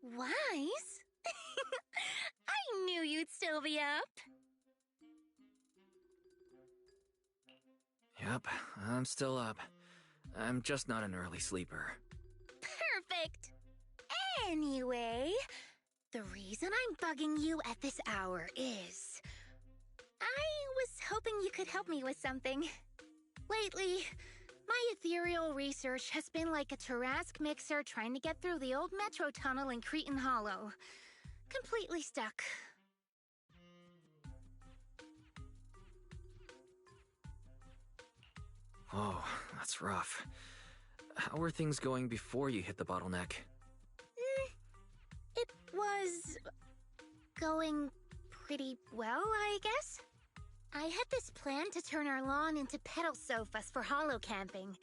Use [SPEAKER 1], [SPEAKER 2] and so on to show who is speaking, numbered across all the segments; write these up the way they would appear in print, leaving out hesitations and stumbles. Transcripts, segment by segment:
[SPEAKER 1] Wise? I knew you'd still be up.
[SPEAKER 2] Yep, I'm still up. I'm just not an early sleeper.
[SPEAKER 1] Perfect. Anyway, the reason I'm bugging you at this hour is I was hoping you could help me with something. Lately, my ethereal research has been like a Tarrasque mixer trying to get through the old metro tunnel in Cretan Hollow. Completely stuck.
[SPEAKER 2] Oh, that's rough. How were things going before you hit the bottleneck?
[SPEAKER 1] It was going pretty well, I guess. I had this plan to turn our lawn into pedal sofas for hollow camping,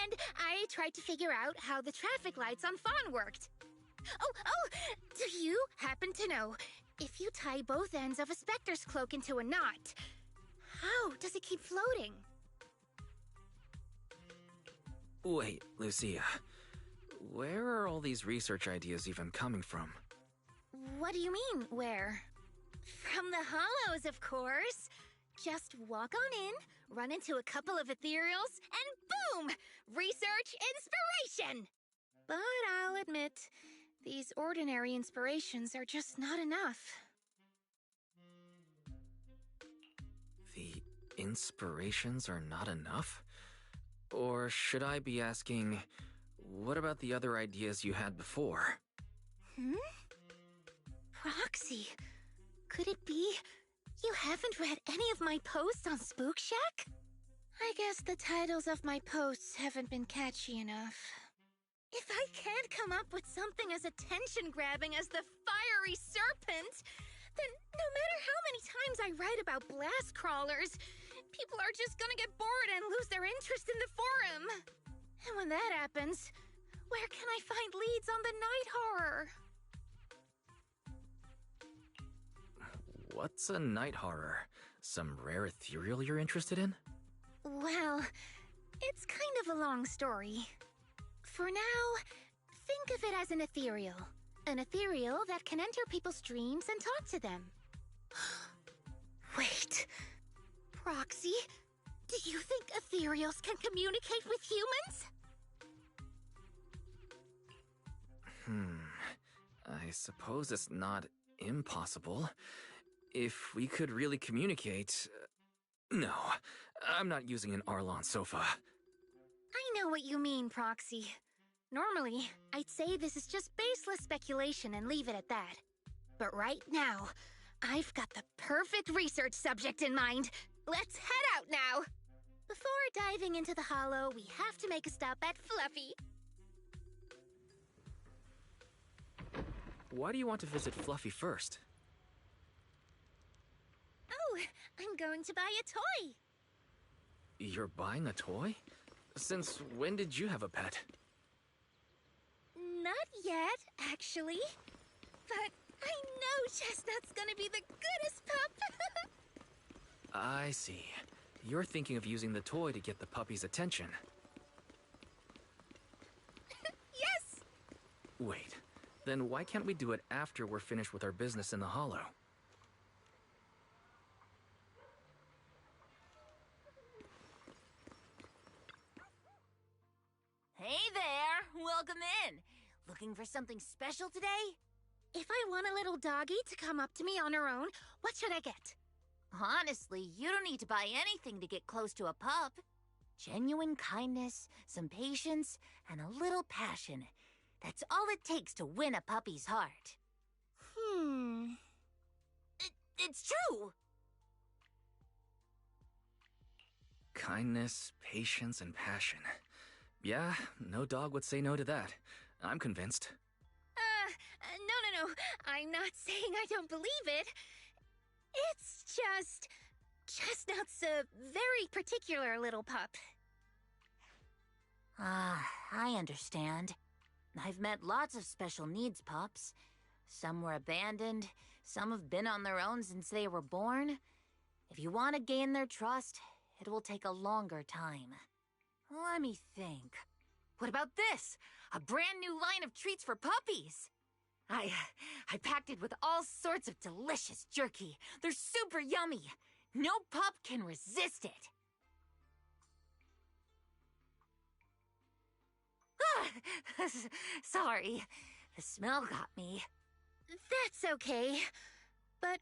[SPEAKER 1] and I tried to figure out how the traffic lights on Fawn worked. Oh, do you happen to know if you tie both ends of a specter's cloak into a knot, how does it keep floating?
[SPEAKER 2] Wait, Lucia. Where are all these research ideas even coming from?
[SPEAKER 1] What do you mean, where? From the hollows, of course. Just walk on in, run into a couple of ethereals, and boom! Research inspiration! But I'll admit, these ordinary inspirations are just not enough.
[SPEAKER 2] The inspirations are not enough? Or should I be asking, what about the other ideas you had before?
[SPEAKER 1] Proxy, could it be you haven't read any of my posts on Spook Shack? I guess the titles of my posts haven't been catchy enough. If I can't come up with something as attention-grabbing as the fiery serpent, then no matter how many times I write about blast crawlers, people are just gonna get bored and lose their interest in the forum. And when that happens, where can I find leads on the night horror?
[SPEAKER 2] What's a night horror? Some rare ethereal you're interested in?
[SPEAKER 1] Well, it's kind of a long story. For now, think of it as an ethereal. An ethereal that can enter people's dreams and talk to them. Wait. Proxy, do you think ethereals can communicate with humans?
[SPEAKER 2] I suppose it's not impossible. If we could really communicate... No, I'm not using an Arlon sofa.
[SPEAKER 1] I know what you mean, Proxy. Normally, I'd say this is just baseless speculation and leave it at that. But right now, I've got the perfect research subject in mind. Let's head out now! Before diving into the hollow, we have to make a stop at Fluffy.
[SPEAKER 2] Why do you want to visit Fluffy first?
[SPEAKER 1] Oh, I'm going to buy a toy.
[SPEAKER 2] You're buying a toy? Since when did you have a pet?
[SPEAKER 1] Not yet, actually. But I know Chestnut's gonna be the goodest pup.
[SPEAKER 2] I see. You're thinking of using the toy to get the puppy's attention.
[SPEAKER 1] Yes!
[SPEAKER 2] Wait, then why can't we do it after we're finished with our business in the hollow?
[SPEAKER 3] Hey there! Welcome in! Looking for something special today?
[SPEAKER 1] If I want a little doggy to come up to me on her own, what should I get?
[SPEAKER 3] Honestly, you don't need to buy anything to get close to a pup. Genuine kindness, some patience, and a little passion. That's all it takes to win a puppy's heart. It's true!
[SPEAKER 2] Kindness, patience, and passion. Yeah, no dog would say no to that. I'm convinced.
[SPEAKER 1] No. I'm not saying I don't believe it. It's just... Chestnut's a very particular little pup.
[SPEAKER 3] I understand. I've met lots of special needs pups. Some were abandoned, some have been on their own since they were born. If you want to gain their trust, it will take a longer time. Let me think. What about this? A brand new line of treats for puppies. I packed it with all sorts of delicious jerky. They're super yummy. No pup can resist it. Sorry, the smell got me.
[SPEAKER 1] That's okay. But,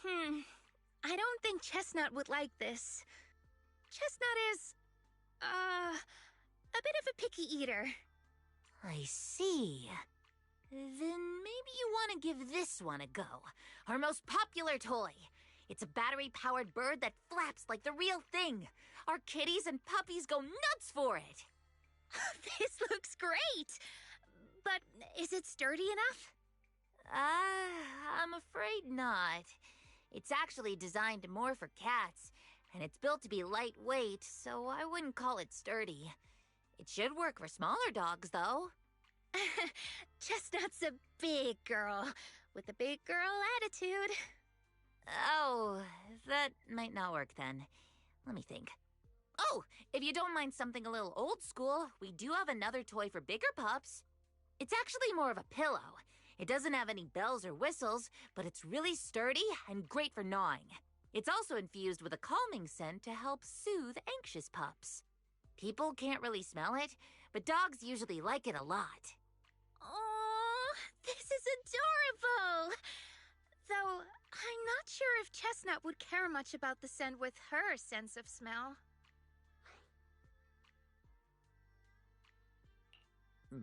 [SPEAKER 1] I don't think Chestnut would like this. Chestnut is, a bit of a picky eater.
[SPEAKER 3] I see. Then maybe you want to give this one a go. Our most popular toy. It's a battery-powered bird that flaps like the real thing. Our kitties and puppies go nuts for it.
[SPEAKER 1] This looks great! But is it sturdy enough?
[SPEAKER 3] I'm afraid not. It's actually designed more for cats, and it's built to be lightweight, so I wouldn't call it sturdy. It should work for smaller dogs, though.
[SPEAKER 1] Chestnut's a big girl, with a big girl attitude.
[SPEAKER 3] Oh, that might not work then. Let me think. Oh, if you don't mind something a little old school, we do have another toy for bigger pups. It's actually more of a pillow. It doesn't have any bells or whistles, but it's really sturdy and great for gnawing. It's also infused with a calming scent to help soothe anxious pups. People can't really smell it, but dogs usually like it a lot.
[SPEAKER 1] Oh, this is adorable! Though, I'm not sure if Chestnut would care much about the scent with her sense of smell.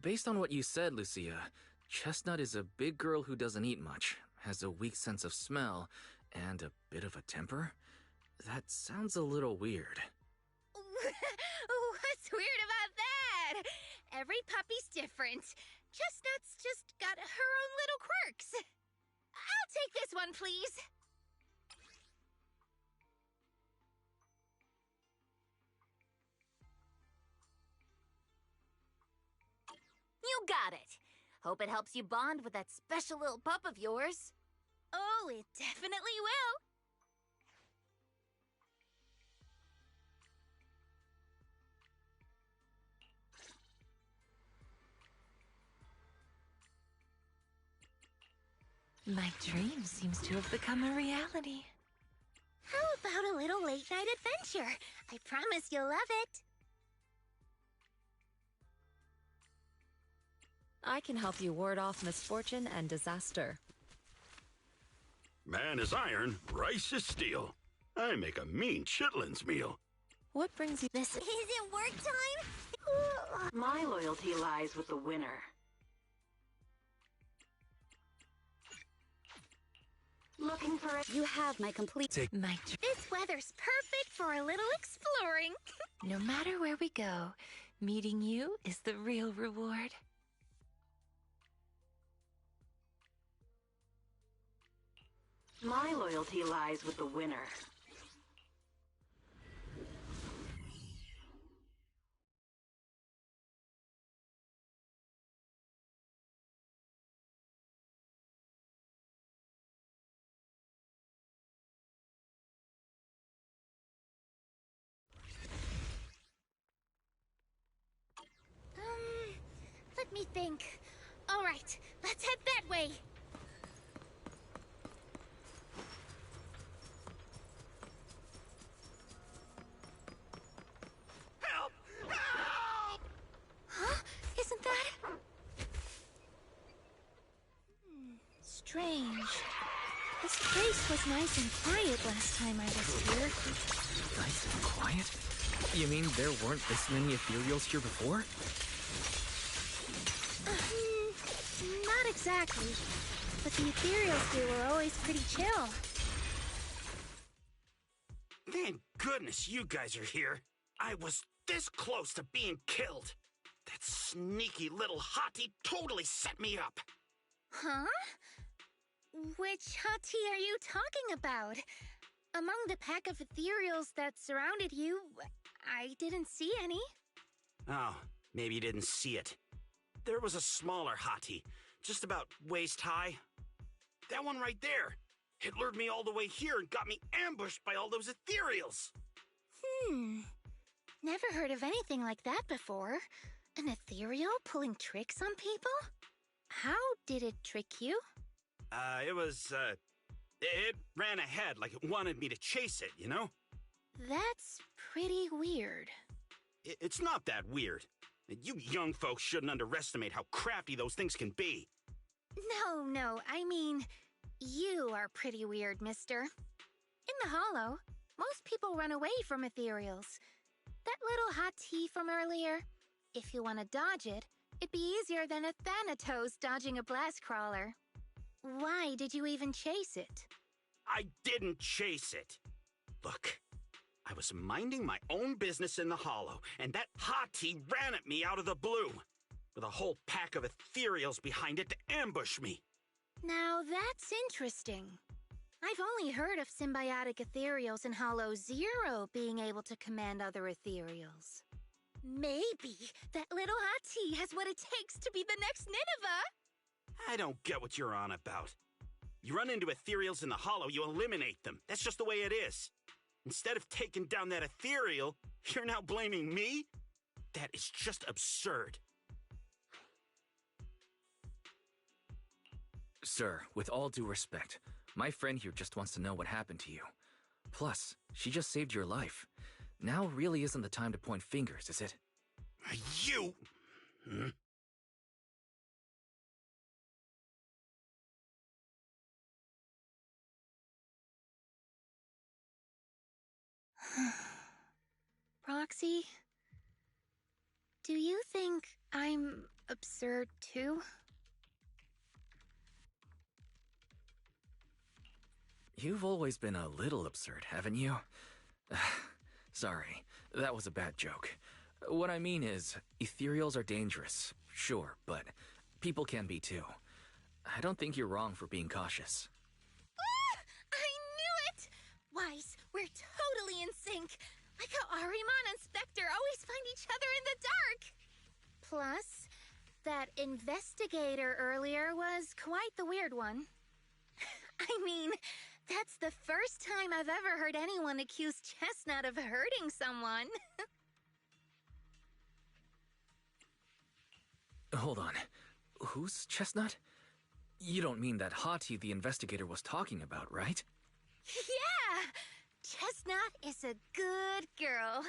[SPEAKER 2] Based on what you said, Lucia, Chestnut is a big girl who doesn't eat much, has a weak sense of smell, and a bit of a temper? That sounds a little weird.
[SPEAKER 1] What's weird about that? Every puppy's different. Chestnut's just got her own little quirks. I'll take this one, please.
[SPEAKER 3] You got it. Hope it helps you bond with that special little pup of yours.
[SPEAKER 1] Oh, it definitely will.
[SPEAKER 4] My dream seems to have become a reality.
[SPEAKER 1] How about a little late-night adventure? I promise you'll love it.
[SPEAKER 4] I can help you ward off misfortune and disaster.
[SPEAKER 5] Man is iron, rice is steel. I make a mean chitlins meal.
[SPEAKER 4] What brings you
[SPEAKER 1] This isn't work time?
[SPEAKER 4] My loyalty lies with the winner. Looking for it? You have my complete...
[SPEAKER 1] This weather's perfect for a little exploring.
[SPEAKER 4] No matter where we go, meeting you is the real reward. My loyalty lies with the winner.
[SPEAKER 1] Let me think. All right, let's head that way.
[SPEAKER 5] Help! Help!
[SPEAKER 1] Huh? Isn't that... Strange. This place was nice and quiet last time I was here.
[SPEAKER 2] Nice and quiet? You mean there weren't this many ethereals here before?
[SPEAKER 1] Not exactly. But the ethereals here were always pretty chill.
[SPEAKER 5] Thank goodness you guys are here. I was this close to being killed. That sneaky little hottie totally set me up.
[SPEAKER 1] Huh? Which hottie are you talking about? Among the pack of ethereals that surrounded you, I didn't see any.
[SPEAKER 5] Oh, maybe you didn't see it. There was a smaller hottie, just about waist high. That one right there. It lured me all the way here and got me ambushed by all those ethereals.
[SPEAKER 1] Never heard of anything like that before. An ethereal pulling tricks on people? How did it trick you?
[SPEAKER 5] It ran ahead like it wanted me to chase it, you know?
[SPEAKER 1] That's pretty weird.
[SPEAKER 5] It's not that weird. You young folks shouldn't underestimate how crafty those things can be.
[SPEAKER 1] No, I mean, you are pretty weird, mister. In the Hollow, most people run away from ethereals. That little hot tea from earlier, if you want to dodge it, it'd be easier than a Thanatos dodging a blast crawler. Why did you even chase it?
[SPEAKER 5] I didn't chase it. Look, I was minding my own business in the Hollow, and that hottie ran at me out of the blue, with a whole pack of ethereals behind it to ambush me.
[SPEAKER 1] Now that's interesting. I've only heard of symbiotic ethereals in Hollow Zero being able to command other ethereals. Maybe that little hottie has what it takes to be the next Nineveh!
[SPEAKER 5] I don't get what you're on about. You run into ethereals in the Hollow, you eliminate them. That's just the way it is. Instead of taking down that ethereal, you're now blaming me? That is just absurd.
[SPEAKER 2] Sir, with all due respect, my friend here just wants to know what happened to you. Plus, she just saved your life. Now really isn't the time to point fingers, is it?
[SPEAKER 5] You...
[SPEAKER 1] Roxy, do you think I'm absurd too?
[SPEAKER 2] You've always been a little absurd, haven't you? Sorry, that was a bad joke. What I mean is, ethereals are dangerous, sure, but people can be too. I don't think you're wrong for being cautious.
[SPEAKER 1] I knew it! Wise, we're totally in sync. Like how Ahriman and Spectre always find each other in the dark. Plus, that investigator earlier was quite the weird one. I mean, that's the first time I've ever heard anyone accuse Chestnut of hurting someone.
[SPEAKER 2] Hold on. Who's Chestnut? You don't mean that hottie the investigator was talking about, right?
[SPEAKER 1] Yeah! Chestnut is a good girl.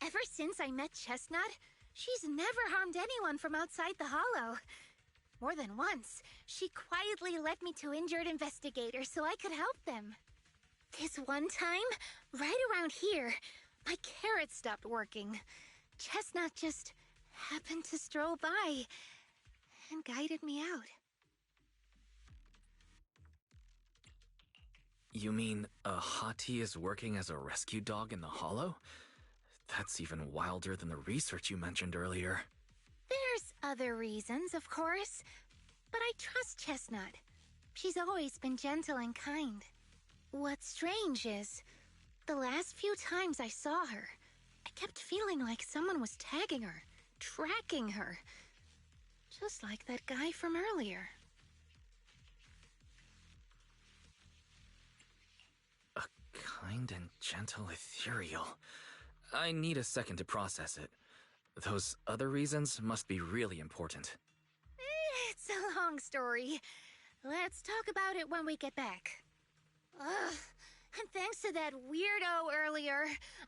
[SPEAKER 1] Ever since I met Chestnut, she's never harmed anyone from outside the Hollow. More than once, she quietly led me to injured investigators so I could help them. This one time, right around here, my carrot stopped working. Chestnut just happened to stroll by and guided me out.
[SPEAKER 2] You mean a hottie is working as a rescue dog in the Hollow? That's even wilder than the research you mentioned earlier.
[SPEAKER 1] There's other reasons, of course, but I trust Chestnut. She's always been gentle and kind. What's strange is, the last few times I saw her, I kept feeling like someone was tagging her, tracking her. Just like that guy from earlier.
[SPEAKER 2] A kind and gentle ethereal. I need a second to process it. Those other reasons must be really important.
[SPEAKER 1] It's a long story. Let's talk about it when we get back. Ugh. And thanks to that weirdo earlier,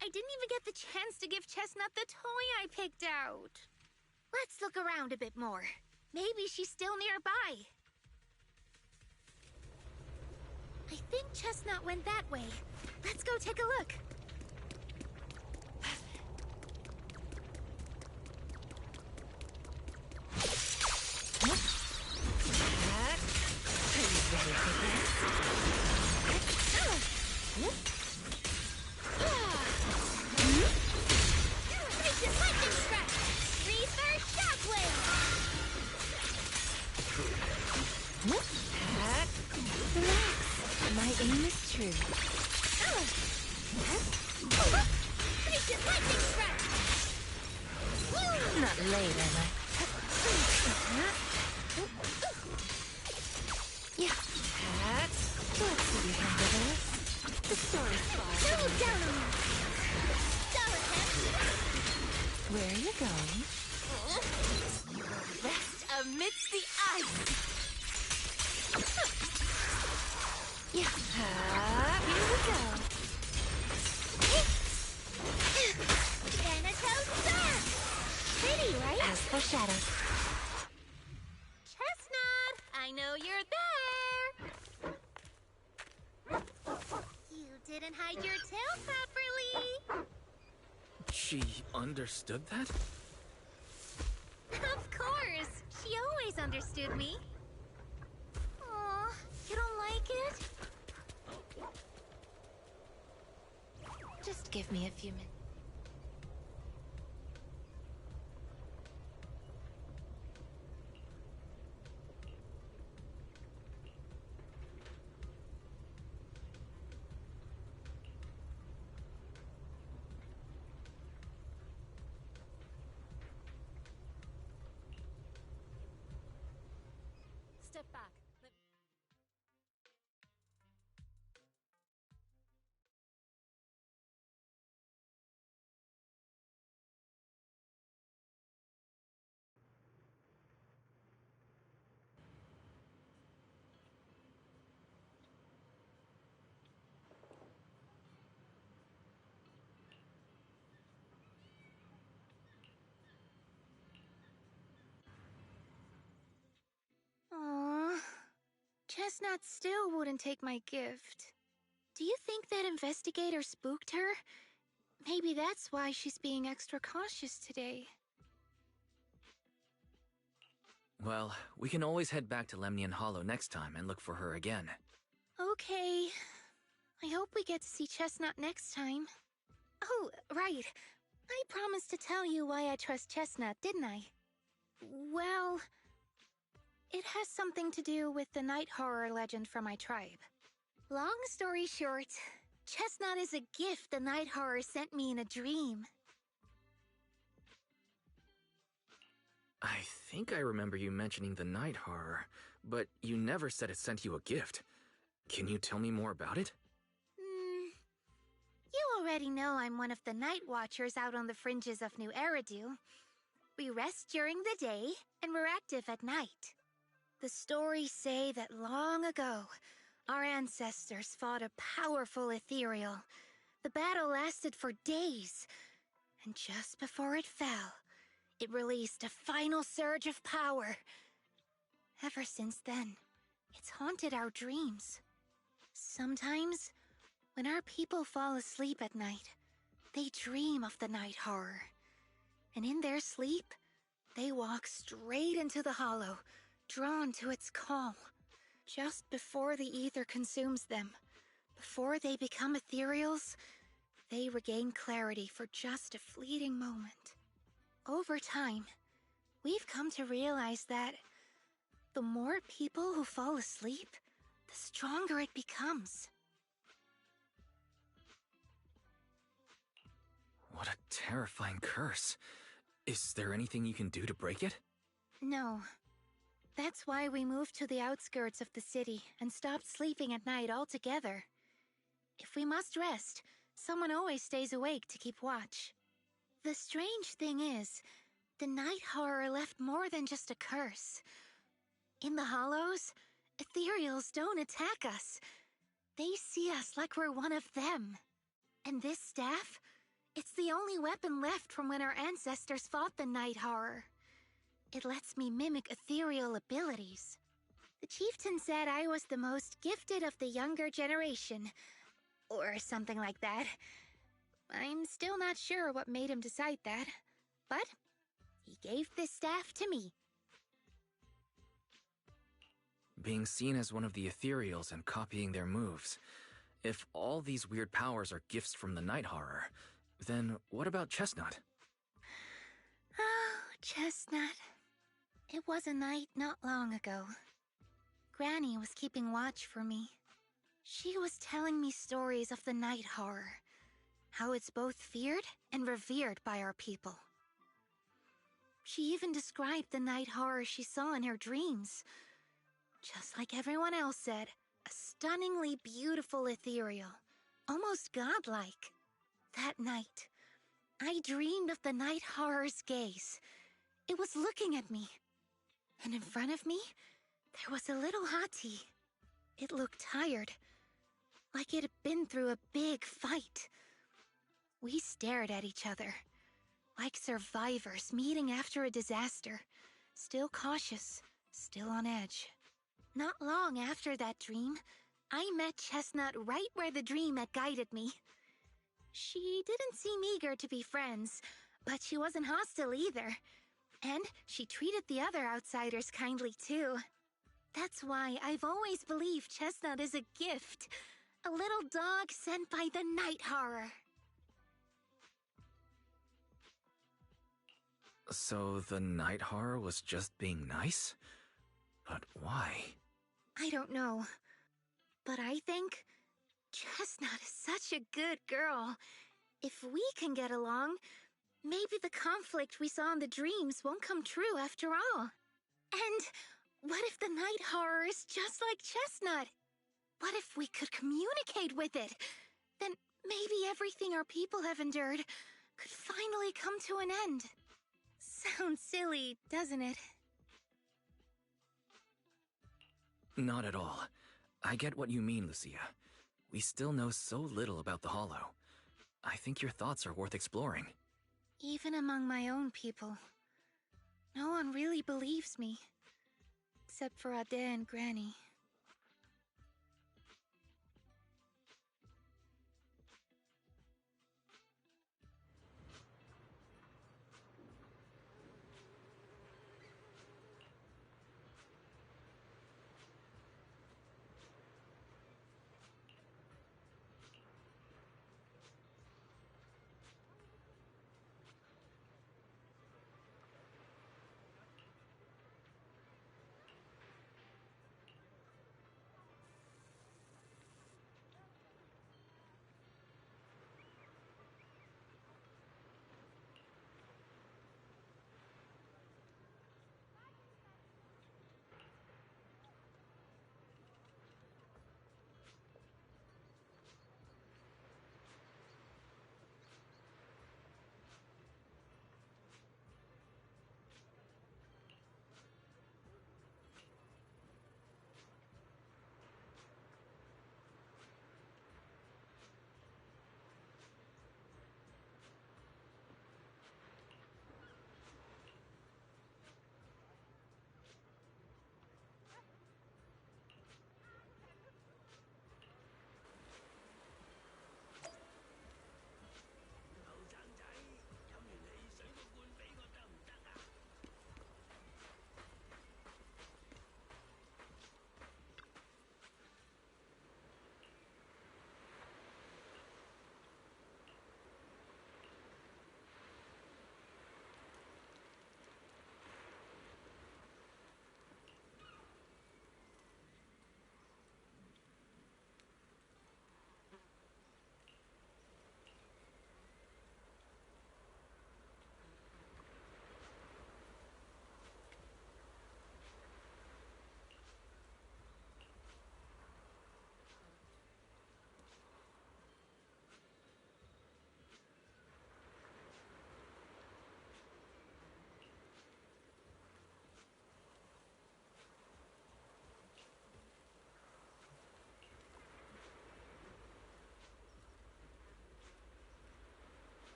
[SPEAKER 1] I didn't even get the chance to give Chestnut the toy I picked out. Let's look around a bit more. Maybe she's still nearby. I think Chestnut went that way. Let's go take a look.
[SPEAKER 4] My aim is true. Not late, am I? Yeah. Let's see you handle this. The story's far.
[SPEAKER 1] Double down on me.
[SPEAKER 4] Where are you going? amidst the ice! Yeah, here we go.
[SPEAKER 1] Thanatos Surf! Pretty, right?
[SPEAKER 3] As foreshadowed.
[SPEAKER 1] Chestnut, I know you're there! You didn't hide your tail properly!
[SPEAKER 2] She understood that?
[SPEAKER 1] Of course! She always understood me. Aw, you don't like it?
[SPEAKER 4] Just give me a few minutes. Step back.
[SPEAKER 1] Aw, Chestnut still wouldn't take my gift. Do you think that investigator spooked her? Maybe that's why she's being extra cautious today.
[SPEAKER 2] Well, we can always head back to Lemnian Hollow next time and look for her again.
[SPEAKER 1] Okay. I hope we get to see Chestnut next time. Oh, right. I promised to tell you why I trust Chestnut, didn't I? Well, it has something to do with the night horror legend from my tribe. Long story short, Chestnut is a gift the night horror sent me in a dream.
[SPEAKER 2] I think I remember you mentioning the night horror, but you never said it sent you a gift. Can you tell me more about it?
[SPEAKER 1] You already know I'm one of the night watchers out on the fringes of New Eridu. We rest during the day, and we're active at night. The stories say that long ago, our ancestors fought a powerful ethereal. The battle lasted for days, and just before it fell, it released a final surge of power. Ever since then, it's haunted our dreams. Sometimes, when our people fall asleep at night, they dream of the night horror. And in their sleep, they walk straight into the hollow, drawn to its call. Just before the ether consumes them, before they become ethereals, they regain clarity for just a fleeting moment. Over time, we've come to realize that the more people who fall asleep, the stronger it becomes.
[SPEAKER 2] What a terrifying curse. Is there anything you can do to break it?
[SPEAKER 1] No. That's why we moved to the outskirts of the city and stopped sleeping at night altogether. If we must rest, someone always stays awake to keep watch. The strange thing is, the night horror left more than just a curse. In the hollows, ethereals don't attack us. They see us like we're one of them. And this staff, it's the only weapon left from when our ancestors fought the night horror. It lets me mimic ethereal abilities. The chieftain said I was the most gifted of the younger generation, or something like that. I'm still not sure what made him decide that, but he gave this staff to me.
[SPEAKER 2] Being seen as one of the ethereals and copying their moves. If all these weird powers are gifts from the night horror, then what about Chestnut?
[SPEAKER 1] Oh, Chestnut. It was a night not long ago. Granny was keeping watch for me. She was telling me stories of the night horror, how it's both feared and revered by our people. She even described the night horror she saw in her dreams. Just like everyone else said, a stunningly beautiful ethereal, almost godlike. That night, I dreamed of the night horror's gaze. It was looking at me. and in front of me, there was a little hottie. It looked tired, like it had been through a big fight. We stared at each other, like survivors meeting after a disaster, still cautious, still on edge. Not long after that dream, I met Chestnut right where the dream had guided me. She didn't seem eager to be friends, but she wasn't hostile either. And she treated the other outsiders kindly too. That's why I've always believed Chestnut is a gift. A little dog sent by the night horror.
[SPEAKER 2] So the night horror was just being nice? But why?
[SPEAKER 1] I don't know. But I think Chestnut is such a good girl. If we can get along, maybe the conflict we saw in the dreams won't come true after all. And what if the night horror is just like Chestnut? What if we could communicate with it? Then maybe everything our people have endured could finally come to an end. Sounds silly, doesn't it?
[SPEAKER 2] Not at all. I get what you mean, Lucia. We still know so little about the Hollow. I think your thoughts are worth exploring.
[SPEAKER 1] Even among my own people, no one really believes me. Except for Ade and Granny.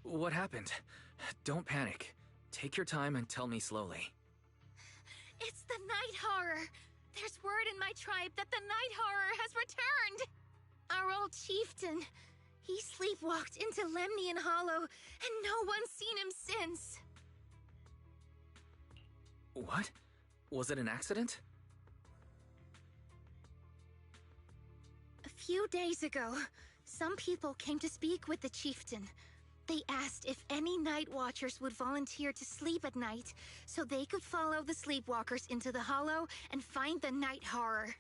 [SPEAKER 2] What happened? Don't panic. Take your time and tell me slowly.
[SPEAKER 1] It's the night horror. There's word in my tribe that the night horror has returned. Our old chieftain. He sleepwalked into Lemnian Hollow, and no one's seen him since.
[SPEAKER 2] What? Was it an accident?
[SPEAKER 1] A few days ago, some people came to speak with the chieftain. They asked if any night watchers would volunteer to sleep at night so they could follow the sleepwalkers into the hollow and find the night horror.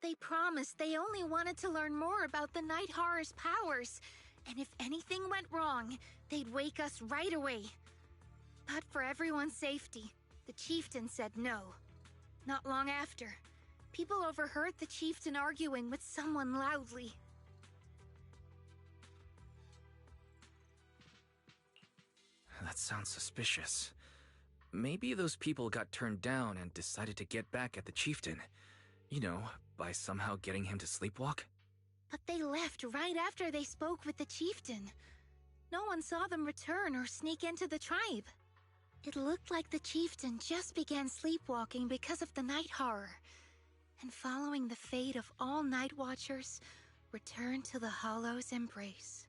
[SPEAKER 1] They promised they only wanted to learn more about the night horror's powers, and if anything went wrong, they'd wake us right away. But for everyone's safety, the chieftain said no. Not long after, people overheard the chieftain arguing with someone loudly.
[SPEAKER 2] That sounds suspicious. Maybe those people got turned down and decided to get back at the chieftain. You know, by somehow getting him to sleepwalk?
[SPEAKER 1] But they left right after they spoke with the chieftain. No one saw them return or sneak into the tribe. It looked like the chieftain just began sleepwalking because of the night horror, and following the fate of all night watchers, returned to the Hollow's embrace.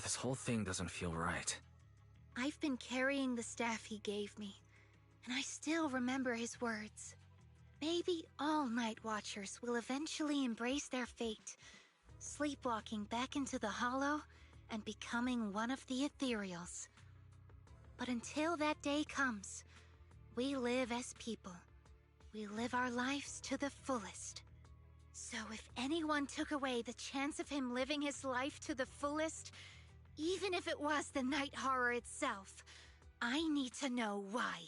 [SPEAKER 2] This whole thing doesn't feel right.
[SPEAKER 1] I've been carrying the staff he gave me, and I still remember his words. Maybe all night watchers will eventually embrace their fate, sleepwalking back into the Hollow and becoming one of the ethereals. But until that day comes, we live as people. We live our lives to the fullest. So if anyone took away the chance of him living his life to the fullest, even if it was the night horror itself, I need to know why.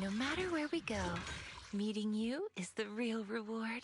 [SPEAKER 4] No matter where we go, meeting you is the real reward.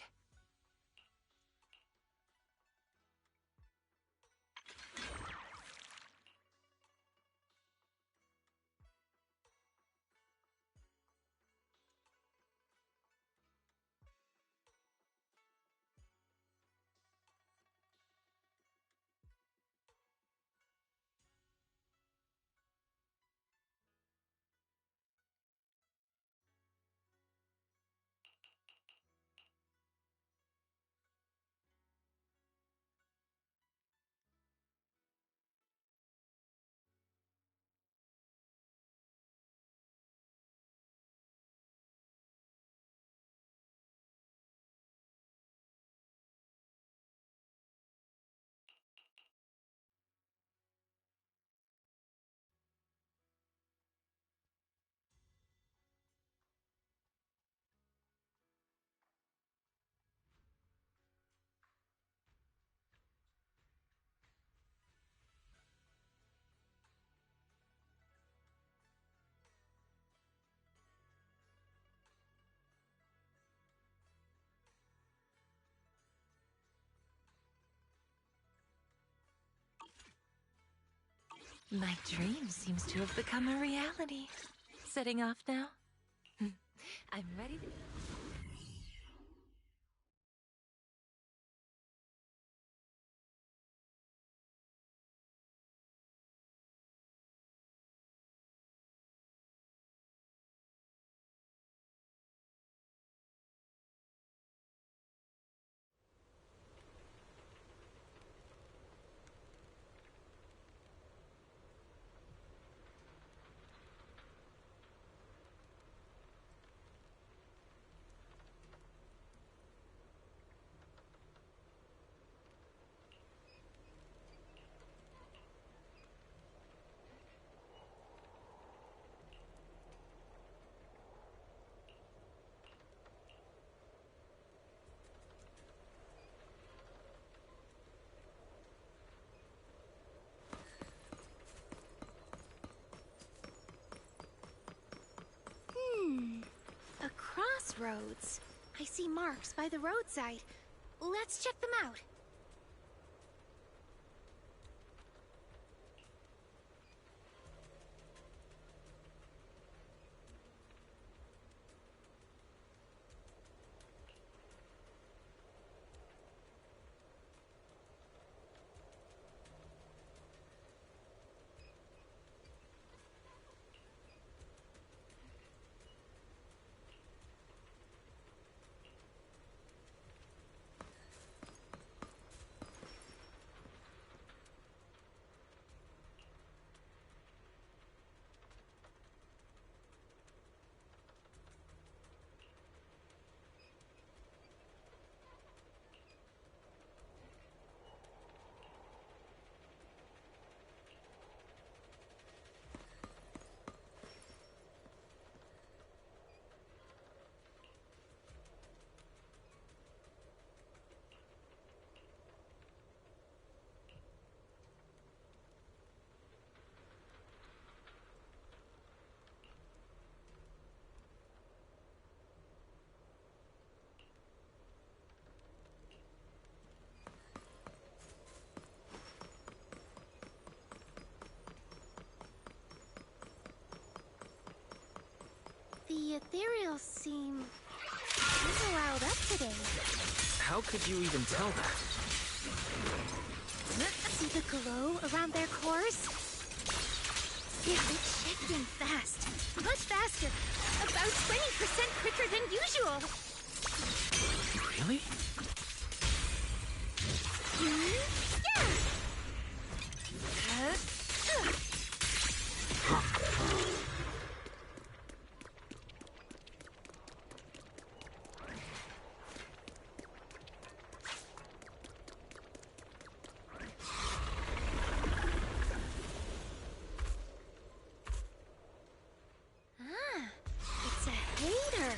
[SPEAKER 4] My dream seems to have become a reality. Setting off now? I'm ready to...
[SPEAKER 1] A crossroads. I see marks by the roadside. Let's check them out. The ethereals seem a little riled up today.
[SPEAKER 2] How could you even tell that?
[SPEAKER 1] See the glow around their cores? It's shifting fast. Much faster. About 20% quicker than usual.
[SPEAKER 2] Really?
[SPEAKER 1] Yeah! It's a hater.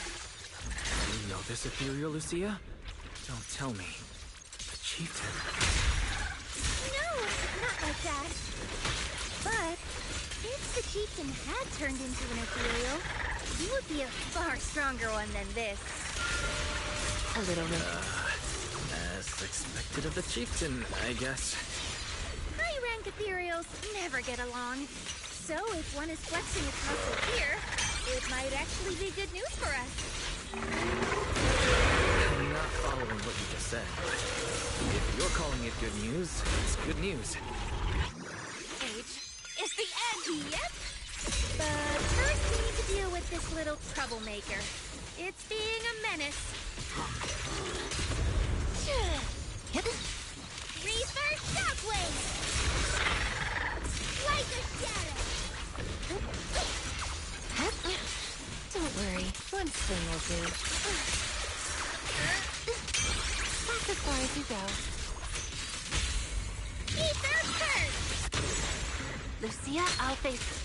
[SPEAKER 2] You know this ethereal, Lucia? Don't tell me. The chieftain.
[SPEAKER 1] No, not like that. But if the chieftain had turned into an ethereal, You would be a far stronger one than this.
[SPEAKER 4] A little bit.
[SPEAKER 2] As expected of the chieftain, I guess.
[SPEAKER 1] High-rank ethereals never get along. So if one is flexing its muscle here, it might actually be good news for us.
[SPEAKER 2] I'm not following what you just said, but if you're calling it good news, it's good news.
[SPEAKER 1] Age is the end. Yep. But first we need to deal with this little troublemaker. It's being a menace. Reverse shockwave! Like a shadow!
[SPEAKER 4] Don't worry, one swing will do. That's as far as you go.
[SPEAKER 1] Ether curse!
[SPEAKER 4] Lucia, I'll face it.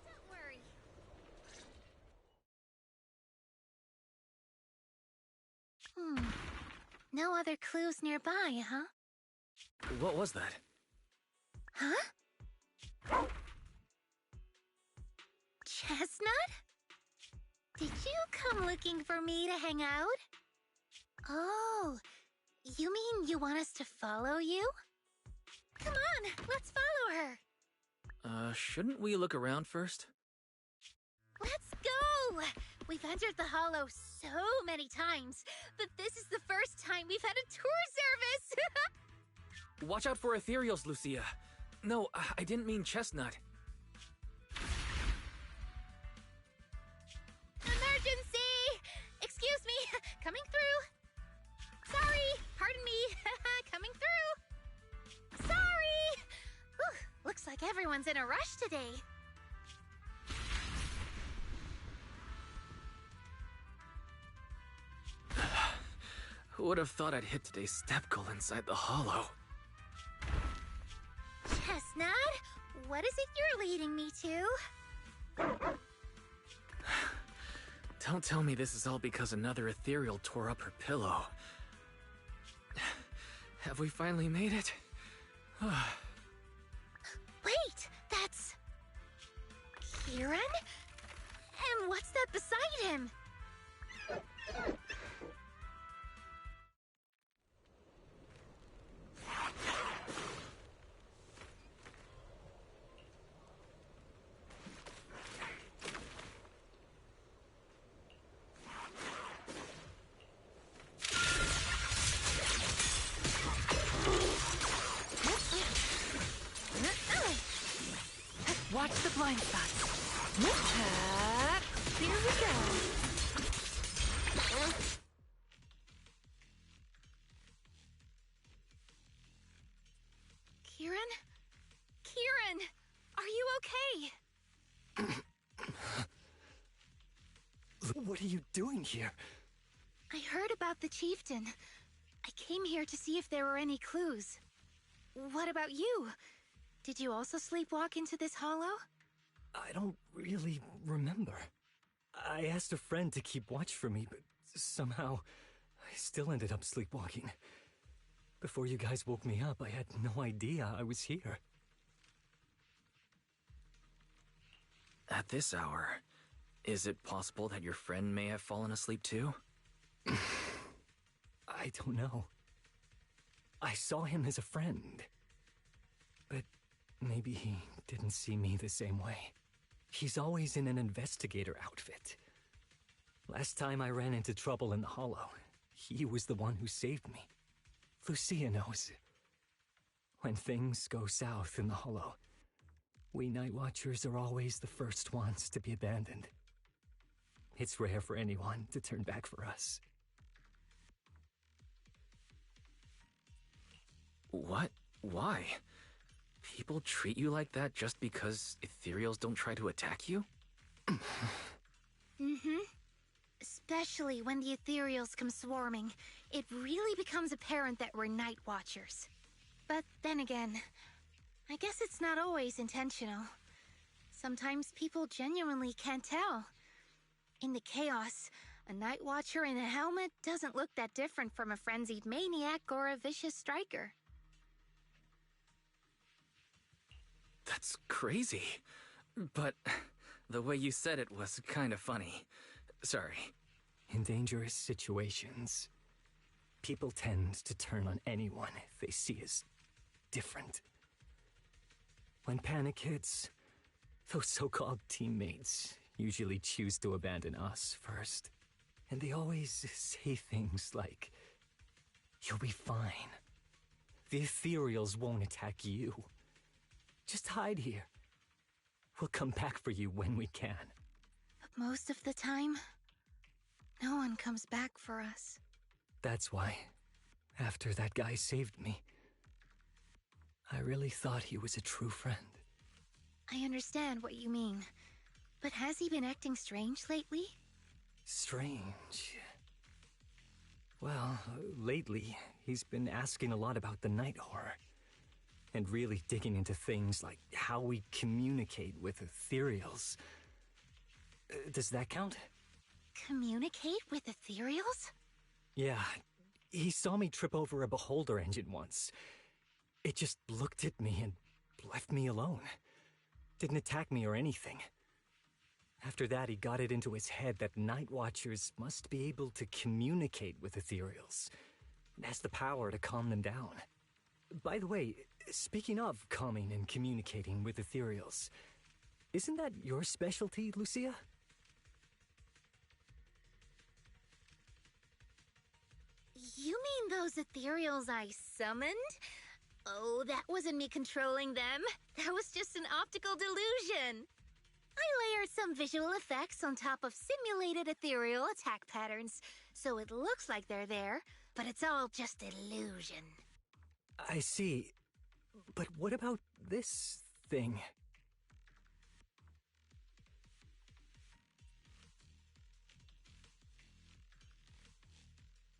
[SPEAKER 1] Don't worry. No other clues nearby, huh?
[SPEAKER 2] What was that?
[SPEAKER 1] Huh? Chestnut? Did you come looking for me to hang out? Oh, you mean you want us to follow you? Come on, let's follow her.
[SPEAKER 2] Shouldn't we look around first?
[SPEAKER 1] Let's go! We've entered the Hollow so many times, but this is the first time we've had a tour service!
[SPEAKER 2] Watch out for ethereals, Lucia. No, I didn't mean chestnut.
[SPEAKER 1] Emergency! Excuse me, coming through. Sorry, pardon me, coming through. Sorry! Whew, looks like everyone's in a rush today.
[SPEAKER 2] Who would have thought I'd hit today's step goal inside the hollow?
[SPEAKER 1] Chestnut, what is it you're leading me to?
[SPEAKER 2] Don't tell me this is all because another ethereal tore up her pillow. Have we finally made it?
[SPEAKER 1] Wait, that's... Kieran? And what's that beside him?
[SPEAKER 4] Watch the blind spots. Here we go.
[SPEAKER 1] Kieran? Kieran! Are you okay?
[SPEAKER 6] What are you doing here?
[SPEAKER 1] I heard about the chieftain. I came here to see if there were any clues. What about you? Did you also sleepwalk into this hollow?
[SPEAKER 6] I don't really remember. I asked a friend to keep watch for me, but somehow I still ended up sleepwalking. Before you guys woke me up, I had no idea I was here.
[SPEAKER 2] At this hour, is it possible that your friend may have fallen asleep too?
[SPEAKER 6] I don't know. I saw him as a friend. But maybe he didn't see me the same way. He's always in an investigator outfit. Last time I ran into trouble in the Hollow, he was the one who saved me. Lucia knows. When things go south in the Hollow, we Night Watchers are always the first ones to be abandoned. It's rare for anyone to turn back for us.
[SPEAKER 2] What? Why? People treat you like that just because ethereals don't try to attack you?
[SPEAKER 1] Mm-hmm. Especially when the ethereals come swarming, it really becomes apparent that we're Night Watchers. But then again, I guess it's not always intentional. Sometimes people genuinely can't tell. In the chaos, a Night Watcher in a helmet doesn't look that different from a frenzied maniac or a vicious striker.
[SPEAKER 2] That's crazy. But the way you said it was kind of funny. Sorry.
[SPEAKER 6] In dangerous situations, people tend to turn on anyone they see as different. When panic hits, those so-called teammates usually choose to abandon us first. And they always say things like, "You'll be fine. The ethereals won't attack you. Just hide here. We'll come back for you when we can."
[SPEAKER 1] But most of the time, no one comes back for us.
[SPEAKER 6] That's why, after that guy saved me, I really thought he was a true friend.
[SPEAKER 1] I understand what you mean. But has he been acting strange lately?
[SPEAKER 6] Strange. Well, lately, he's been asking a lot about the night horror. And really digging into things like how we communicate with ethereals. Does that count?
[SPEAKER 1] Communicate with ethereals?
[SPEAKER 6] Yeah, he saw me trip over a beholder engine once. It just looked at me and left me alone. Didn't attack me or anything. After that, he got it into his head that Night Watchers must be able to communicate with ethereals. It has the power to calm them down. By the way, speaking of calming and communicating with ethereals, isn't that your specialty, Lucia?
[SPEAKER 1] You mean those ethereals I summoned? Oh, that wasn't me controlling them. That was just an optical delusion. I layered some visual effects on top of simulated ethereal attack patterns, so it looks like they're there, but it's all just illusion.
[SPEAKER 6] I see. But what about this thing?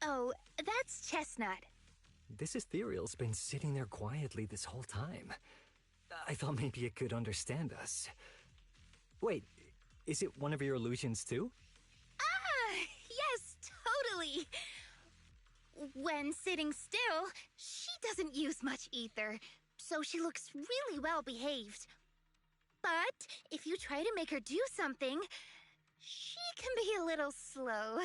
[SPEAKER 1] Oh, that's Chestnut.
[SPEAKER 6] This ethereal's been sitting there quietly this whole time. I thought maybe it could understand us. Wait, is it one of your illusions too?
[SPEAKER 1] Ah, yes, totally. When sitting still, she doesn't use much ether, so she looks really well behaved. But if you try to make her do something, she can be a little slow.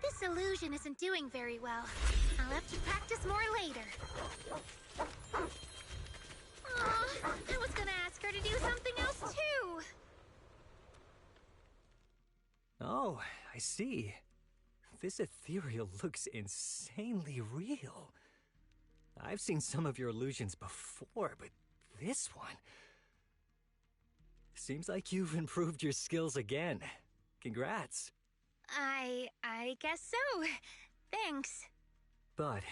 [SPEAKER 1] This illusion isn't doing very well. I'll have to practice more later. Aw, I was gonna ask her to do something else too.
[SPEAKER 6] Oh, I see. This ethereal looks insanely real. I've seen some of your illusions before, but this one... Seems like you've improved your skills again. Congrats.
[SPEAKER 1] I guess so. Thanks.
[SPEAKER 6] But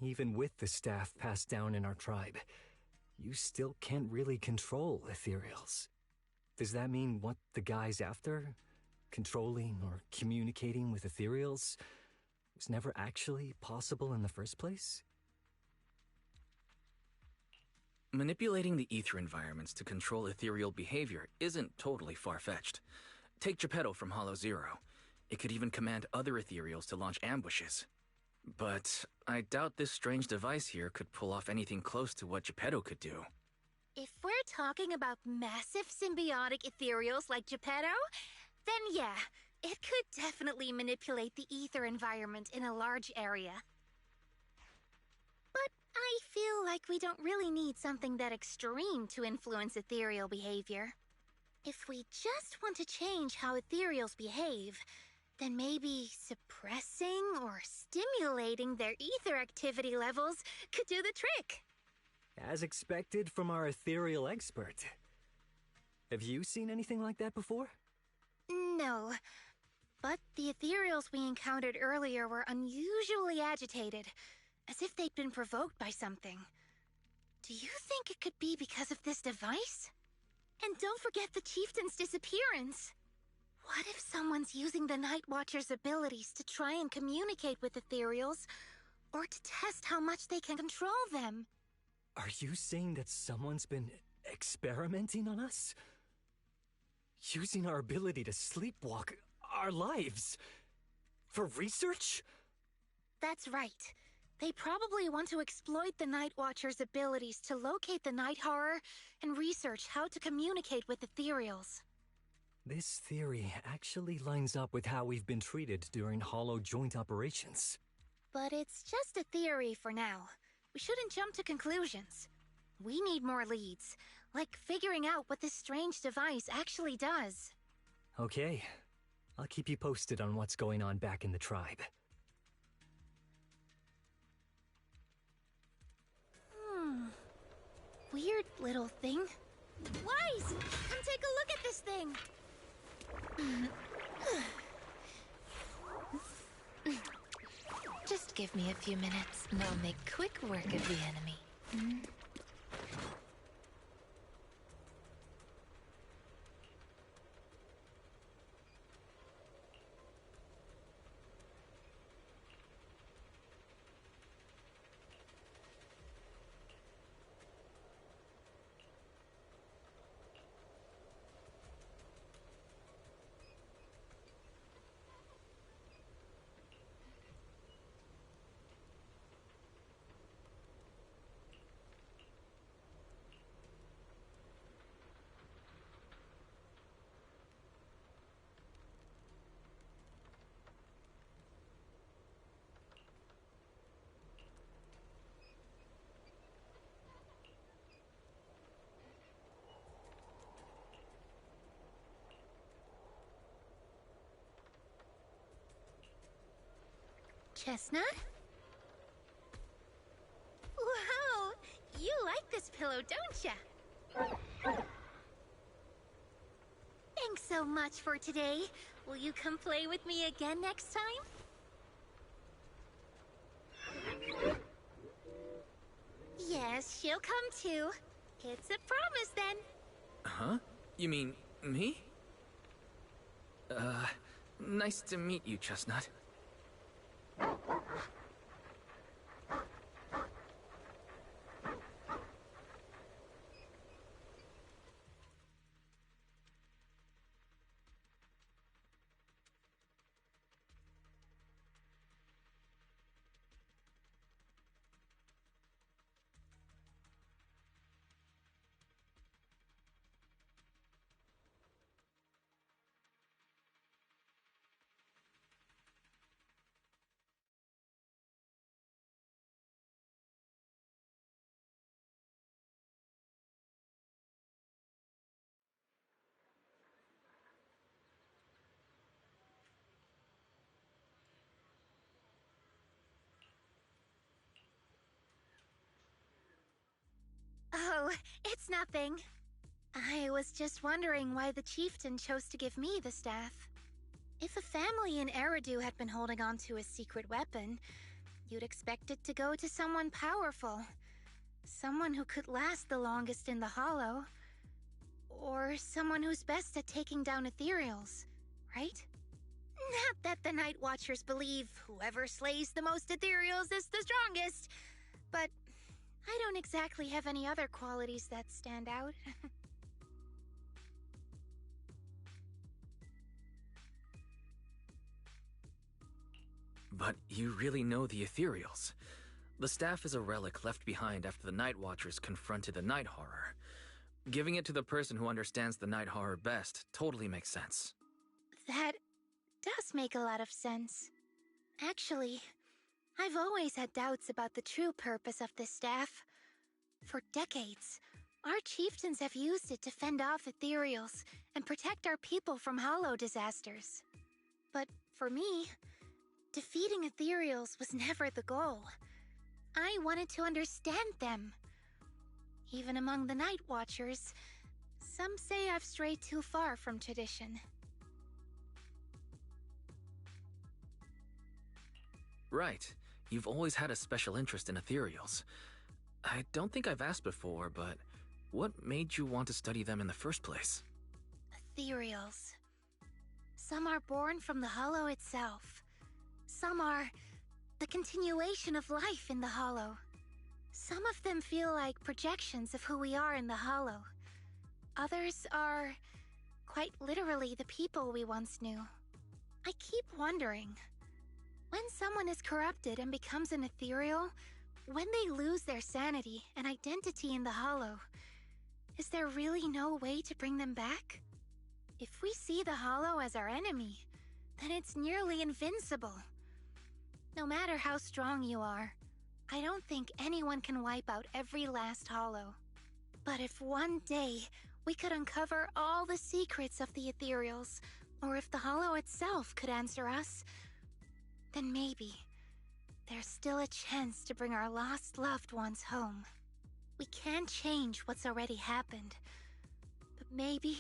[SPEAKER 6] even with the staff passed down in our tribe, you still can't really control ethereals. Does that mean what the guy's after, controlling or communicating with ethereals, was never actually possible in the first place?
[SPEAKER 2] Manipulating the ether environments to control ethereal behavior isn't totally far-fetched. Take Geppetto from Hollow Zero. It could even command other ethereals to launch ambushes. But I doubt this strange device here could pull off anything close to what Geppetto could do.
[SPEAKER 1] If we're talking about massive symbiotic ethereals like Geppetto, then yeah, it could definitely manipulate the ether environment in a large area. But I feel like we don't really need something that extreme to influence ethereal behavior. If we just want to change how ethereals behave, then maybe suppressing or stimulating their ether activity levels could do the trick.
[SPEAKER 6] As expected from our ethereal expert. Have you seen anything like that before?
[SPEAKER 1] No, but the ethereals we encountered earlier were unusually agitated, as if they'd been provoked by something. Do you think it could be because of this device? And don't forget the chieftain's disappearance. What if someone's using the Night Watcher's abilities to try and communicate with ethereals, or to test how much they can control them?
[SPEAKER 6] Are you saying that someone's been experimenting on us? Using our ability to sleepwalk our lives? For research?
[SPEAKER 1] That's right. They probably want to exploit the Night Watcher's abilities to locate the Night Horror and research how to communicate with ethereals.
[SPEAKER 6] This theory actually lines up with how we've been treated during Hollow joint operations.
[SPEAKER 1] But it's just a theory for now. We shouldn't jump to conclusions. We need more leads, like figuring out what this strange device actually does.
[SPEAKER 6] Okay. I'll keep you posted on what's going on back in the tribe.
[SPEAKER 1] Weird little thing. Wise! Come take a look at this thing!
[SPEAKER 4] Just give me a few minutes, and I'll make quick work of the enemy.
[SPEAKER 1] Chestnut? Wow! You like this pillow, don't ya? Thanks so much for today. Will you come play with me again next time? Yes, she'll come too. It's a promise then.
[SPEAKER 2] Huh? You mean me? Nice to meet you, Chestnut.
[SPEAKER 1] Oh, it's nothing. I was just wondering why the chieftain chose to give me the staff. If a family in Eridu had been holding on to a secret weapon, you'd expect it to go to someone powerful. Someone who could last the longest in the Hollow. Or someone who's best at taking down ethereals, right? Not that the Night Watchers believe whoever slays the most ethereals is the strongest, but I don't exactly have any other qualities that stand out.
[SPEAKER 2] But you really know the ethereals. The staff is a relic left behind after the Night Watchers confronted the Night Horror. Giving it to the person who understands the Night Horror best totally makes sense.
[SPEAKER 1] That does make a lot of sense. Actually, I've always had doubts about the true purpose of this staff. For decades, our chieftains have used it to fend off ethereals and protect our people from hollow disasters. But For me, defeating ethereals was never the goal. I wanted to understand them. Even among the Night Watchers, some say I've strayed too far from tradition.
[SPEAKER 2] Right. You've always had a special interest in ethereals. I don't think I've asked before, but what made you want to study them in the first place?
[SPEAKER 1] Ethereals. Some are born from the Hollow itself. Some are the continuation of life in the Hollow. Some of them feel like projections of who we are in the Hollow. Others are quite literally the people we once knew. I keep wondering, when someone is corrupted and becomes an ethereal, when they lose their sanity and identity in the Hollow, is there really no way to bring them back? If we see the Hollow as our enemy, then it's nearly invincible. No matter how strong you are, I don't think anyone can wipe out every last Hollow. But if one day we could uncover all the secrets of the ethereals, or if the Hollow itself could answer us, then maybe there's still a chance to bring our lost loved ones home. We can't change what's already happened, but maybe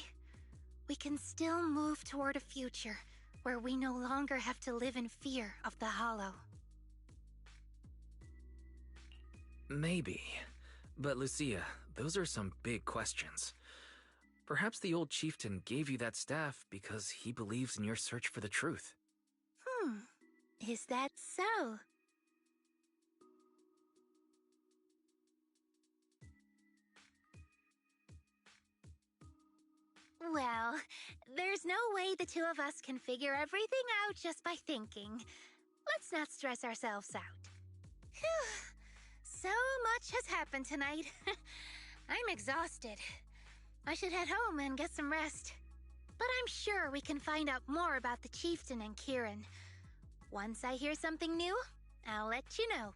[SPEAKER 1] we can still move toward a future where we no longer have to live in fear of the Hollow.
[SPEAKER 2] Maybe. But Lucia, those are some big questions. Perhaps the old chieftain gave you that staff because he believes in your search for the truth.
[SPEAKER 1] Is that so? Well, there's no way the two of us can figure everything out just by thinking. Let's not stress ourselves out. Phew. So much has happened tonight. I'm exhausted. I should head home and get some rest. But I'm sure we can find out more about the chieftain and Kieran. Once I hear something new, I'll let you know.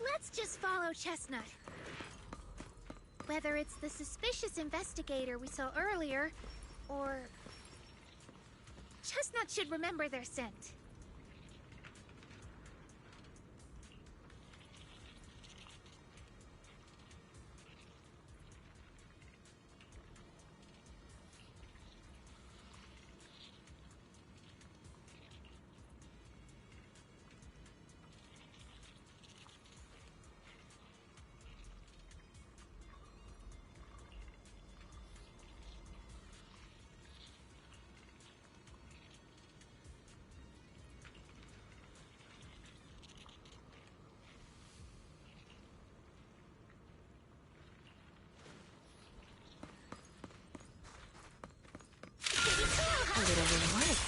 [SPEAKER 1] Let's just follow Chestnut. Whether it's the suspicious investigator we saw earlier, or... Chestnut should remember their scent.
[SPEAKER 4] A little reward.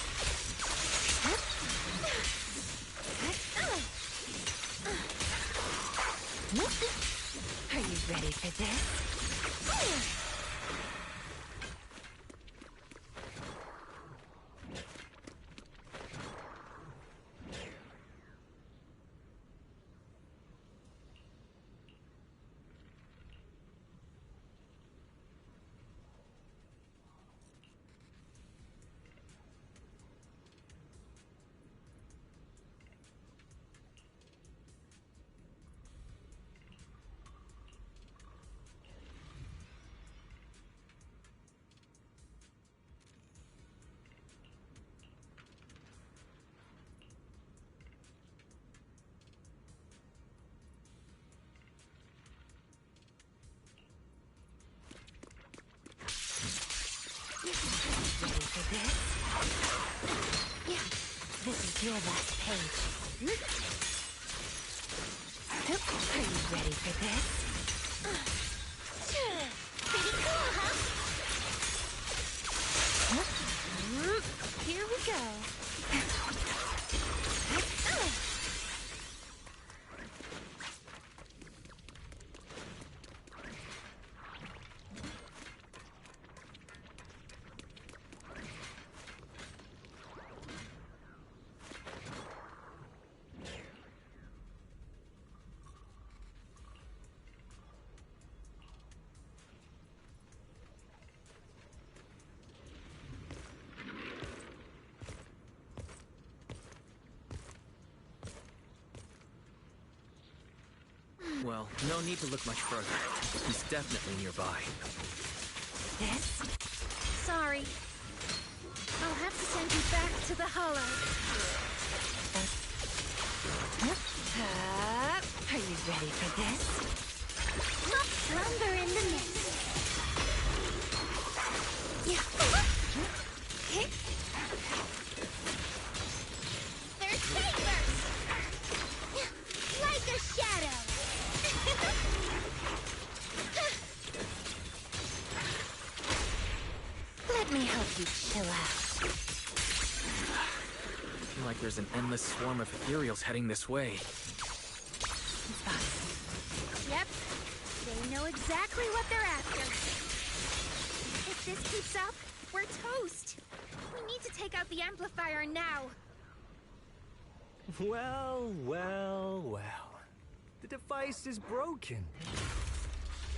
[SPEAKER 4] Are you ready for this? Ready for this? Yeah, this is your last page. Are you ready for this?
[SPEAKER 1] Pretty cool, huh?
[SPEAKER 4] Here we go.
[SPEAKER 2] Well, no need to look much further. He's definitely nearby.
[SPEAKER 4] This?
[SPEAKER 1] Sorry. I'll have to send you back to the Hollow.
[SPEAKER 4] Are you ready for this?
[SPEAKER 1] Much longer in the mist. Yeah. They're sabers! Like a shadow.
[SPEAKER 4] Let me help you chill out.
[SPEAKER 2] I feel like there's an endless swarm of ethereals heading this way.
[SPEAKER 1] Yep. They know exactly what they're after. If this keeps up, we're toast. We need to take out the amplifier now.
[SPEAKER 6] Well, well, well. The device is broken.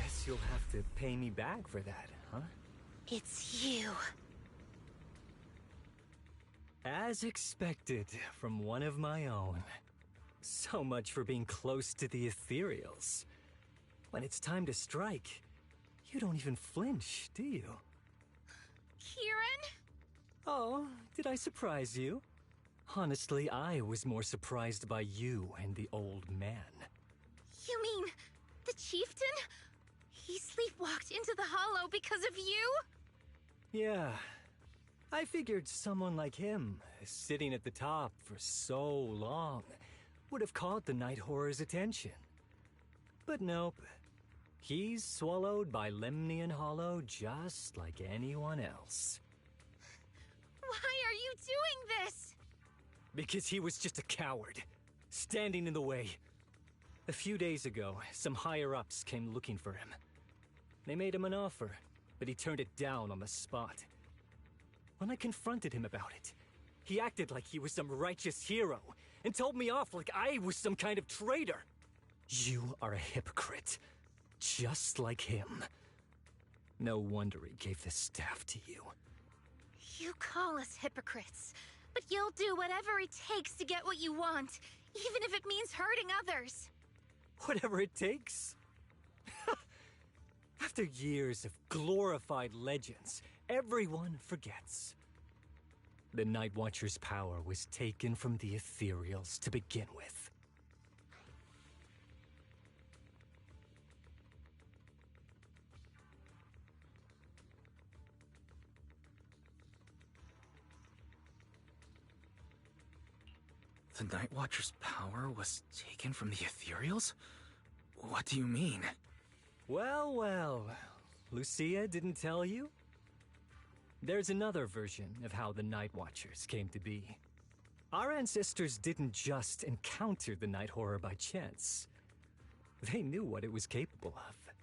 [SPEAKER 6] Guess you'll have to pay me back for that, huh?
[SPEAKER 1] It's you.
[SPEAKER 6] As expected from one of my own. So much for being close to the ethereals. When it's time to strike, you don't even flinch, do you?
[SPEAKER 1] Kieran?
[SPEAKER 6] Oh, did I surprise you? Honestly, I was more surprised by you and the old man.
[SPEAKER 1] You mean the chieftain? He sleepwalked into the Hollow because of you?
[SPEAKER 6] Yeah. I figured someone like him, sitting at the top for so long, would have caught the Night Horror's attention. But nope. He's swallowed by Lemnian Hollow just like anyone else.
[SPEAKER 1] Why are you doing this?
[SPEAKER 6] Because he was just a coward, standing in the way. A few days ago, some higher-ups came looking for him. They made him an offer, but he turned it down on the spot. When I confronted him about it, he acted like he was some righteous hero and told me off like I was some kind of traitor. You are a hypocrite, just like him. No wonder he gave the staff to you.
[SPEAKER 1] You call us hypocrites, but you'll do whatever it takes to get what you want, even if it means hurting others.
[SPEAKER 6] Whatever it takes? After years of glorified legends, everyone forgets. The Night Watcher's power was taken from the Ethereals to begin with.
[SPEAKER 2] The Night Watcher's power was taken from the Ethereals? What do you mean?
[SPEAKER 6] Well, well, Lucia didn't tell you? There's another version of how the Night Watchers came to be. Our ancestors didn't just encounter the Night Horror by chance. They knew what it was capable of.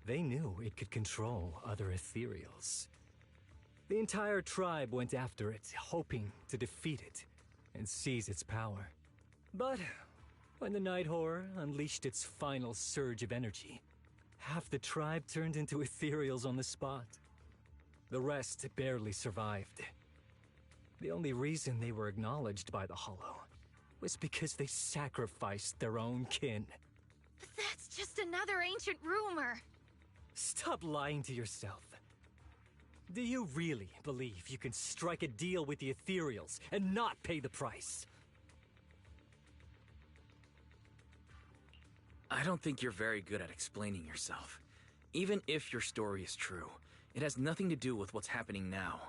[SPEAKER 6] They knew it could control other Ethereals. The entire tribe went after it, hoping to defeat it and seize its power. But when the Night Horror unleashed its final surge of energy, half the tribe turned into Ethereals on the spot. The rest barely survived. The only reason they were acknowledged by the Hollow was because they sacrificed their own kin.
[SPEAKER 1] But that's just another ancient rumor.
[SPEAKER 6] Stop lying to yourself. Do you really believe you can strike a deal with the Ethereals and not pay the price?
[SPEAKER 2] I don't think you're very good at explaining yourself. Even if your story is true, it has nothing to do with what's happening now.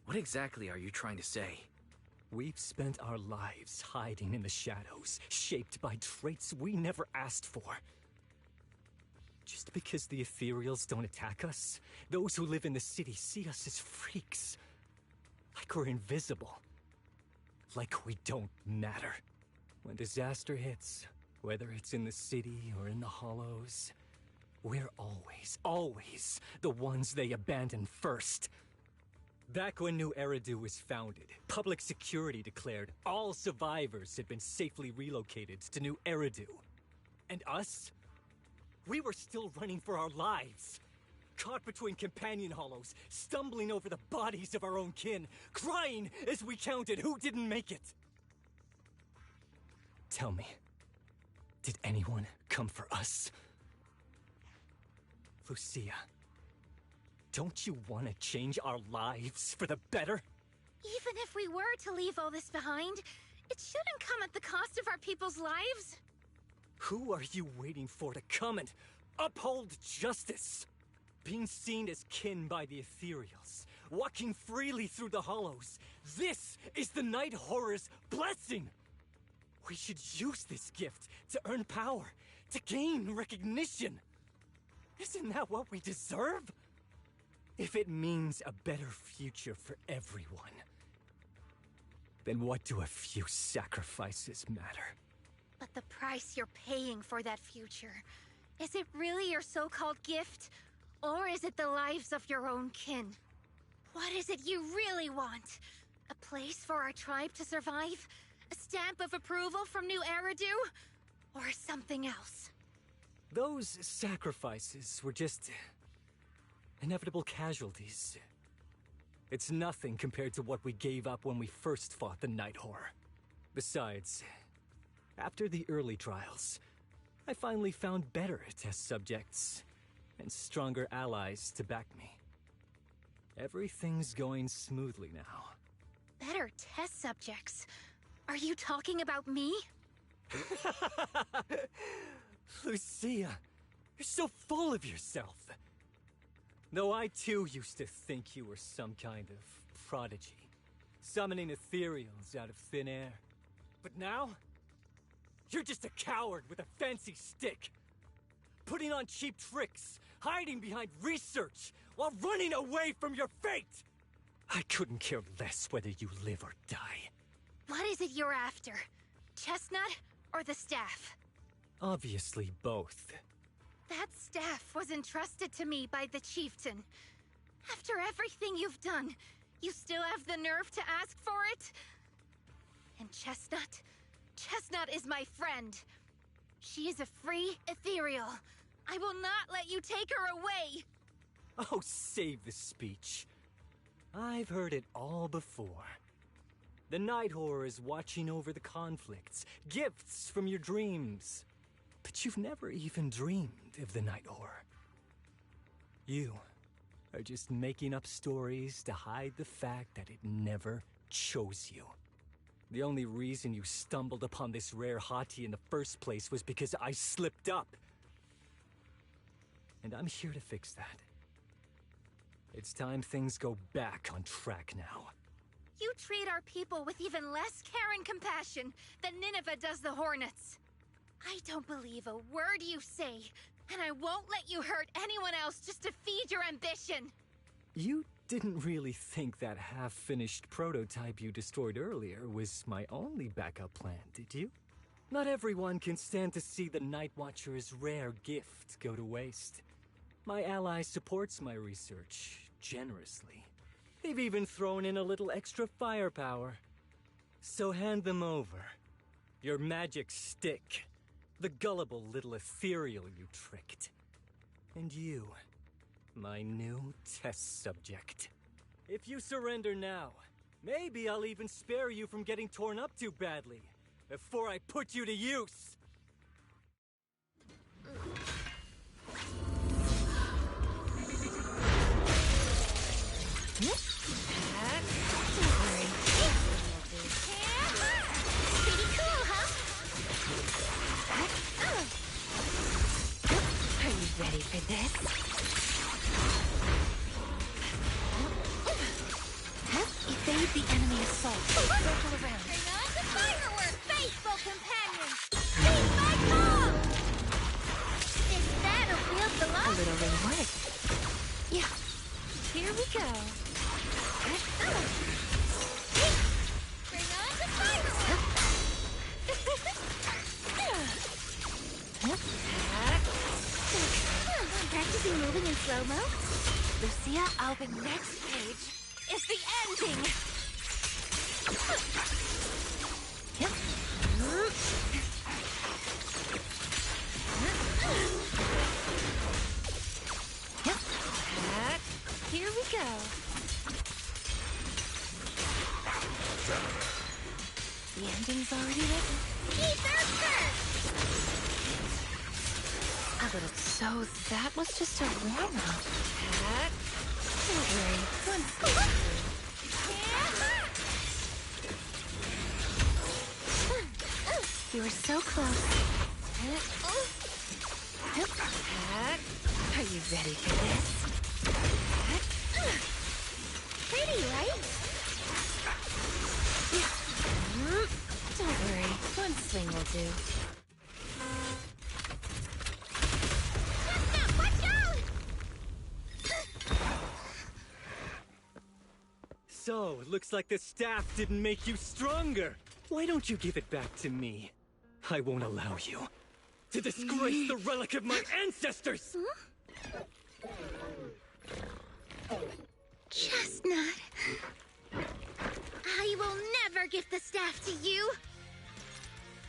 [SPEAKER 2] What exactly are you trying to say?
[SPEAKER 6] We've spent our lives hiding in the shadows, shaped by traits we never asked for. Just because the Ethereals don't attack us, those who live in the city see us as freaks. Like we're invisible. Like we don't matter. When disaster hits, whether it's in the city or in the Hollows, we're always the ones they abandon first. Back when New Eridu was founded, public security declared all survivors had been safely relocated to New Eridu. And us? We were still running for our lives. Caught between companion hollows, stumbling over the bodies of our own kin, crying as we counted who didn't make it. Tell me, did anyone come for us? Lucia, don't you want to change our lives for the better?
[SPEAKER 1] Even if we were to leave all this behind, it shouldn't come at the cost of our people's lives.
[SPEAKER 6] Who are you waiting for to come and uphold justice? Being seen as kin by the Ethereals, walking freely through the Hollows, this is the Night Horror's blessing! We should use this gift to earn power, to gain recognition. Isn't that what we deserve? If it means a better future for everyone, then what do a few sacrifices matter?
[SPEAKER 1] But the price you're paying for that future, is it really your so-called gift? Or is it the lives of your own kin? What is it you really want? A place for our tribe to survive? A stamp of approval from New Eridu? Or something else?
[SPEAKER 6] Those sacrifices were just inevitable casualties. It's nothing compared to what we gave up when we first fought the Night Horror. Besides, after the early trials, I finally found better test subjects and stronger allies to back me. Everything's going smoothly now.
[SPEAKER 1] Better test subjects? Are you talking about me?
[SPEAKER 6] Lucia, you're so full of yourself. Though I too used to think you were some kind of prodigy, summoning ethereals out of thin air. But now, you're just a coward with a fancy stick, putting on cheap tricks, hiding behind research, while running away from your fate! I couldn't care less whether you live or die.
[SPEAKER 1] What is it you're after? Chestnut or the staff?
[SPEAKER 6] Obviously both.
[SPEAKER 1] That staff was entrusted to me by the chieftain. After everything you've done, you still have the nerve to ask for it? And Chestnut? Chestnut is my friend. She is a free ethereal. I will not let you take her away!
[SPEAKER 6] Oh, save the speech. I've heard it all before. The Night Horror is watching over the conflicts, gifts from your dreams. But you've never even dreamed of the Night Horror. You are just making up stories to hide the fact that it never chose you. The only reason you stumbled upon this rare hottie in the first place was because I slipped up. And I'm here to fix that. It's time things go back on track now.
[SPEAKER 1] You treat our people with even less care and compassion than Nineveh does the Hornets. I don't believe a word you say, and I won't let you hurt anyone else just to feed your ambition.
[SPEAKER 6] You didn't really think that half-finished prototype you destroyed earlier was my only backup plan, did you? Not everyone can stand to see the Night Watcher's rare gift go to waste. My ally supports my research generously. They've even thrown in a little extra firepower. So hand them over. Your magic stick. The gullible little ethereal you tricked. And you, my new test subject. If you surrender now, maybe I'll even spare you from getting torn up too badly before I put you to use.
[SPEAKER 1] Pretty cool, huh?
[SPEAKER 4] Are you ready for this? Evade the enemy assault. Circle around.
[SPEAKER 1] Bring on the fireworks, faithful companions! Keep my calm! Is that a field
[SPEAKER 4] A
[SPEAKER 1] below?
[SPEAKER 4] little reward. Yeah. Here we go.
[SPEAKER 1] Bring on the fireworks! Practicing moving in slow-mo?
[SPEAKER 4] Lucia, the next page is the ending. Here we go. The ending's already written.
[SPEAKER 1] Ether first!
[SPEAKER 4] So that was just a warm-up. Don't worry. You were so close. Are you ready for this?
[SPEAKER 1] Pretty, right?
[SPEAKER 4] Don't worry. One swing will do.
[SPEAKER 1] Watch out!
[SPEAKER 6] So, looks like the staff didn't make you stronger. Why don't you give it back to me? I won't allow you to disgrace the relic of my ancestors!
[SPEAKER 1] Chestnut. I will never give the staff to you.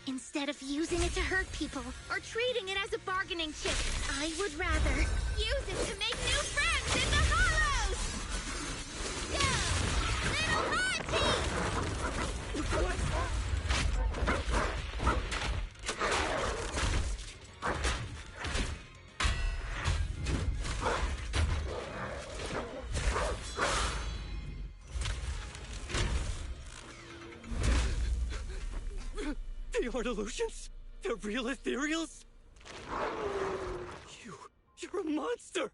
[SPEAKER 1] Instead of using it to hurt people or treating it as a bargaining chip, I would rather use it to make new friends in the hollows! Go! Little Haunty!
[SPEAKER 6] The Art Illusions? The real ethereals? You're a monster!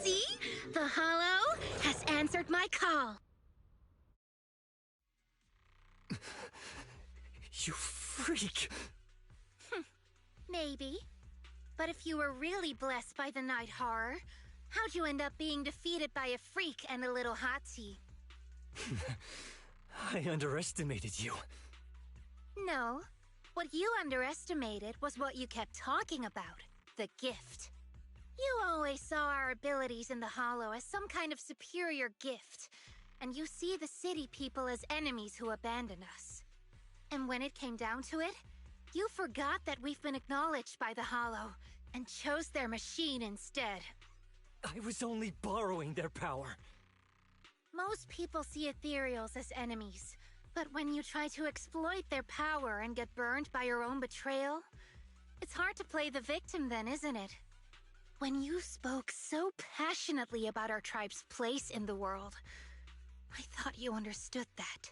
[SPEAKER 1] See? The hollow has answered my call.
[SPEAKER 6] You freak!
[SPEAKER 1] Maybe. But if you were really blessed by the night horror, how'd you end up being defeated by a freak and a little hottie?
[SPEAKER 6] I underestimated you.
[SPEAKER 1] No. What you underestimated was what you kept talking about. The gift. You always saw our abilities in the Hollow as some kind of superior gift, and you see the city people as enemies who abandon us. And when it came down to it, You forgot that we've been acknowledged by the Hollow, and chose their machine instead.
[SPEAKER 6] I was only borrowing their power.
[SPEAKER 1] Most people see ethereals as enemies, but when you try to exploit their power and get burned by your own betrayal, it's hard to play the victim then, isn't it? When you spoke so passionately about our tribe's place in the world, I thought you understood that.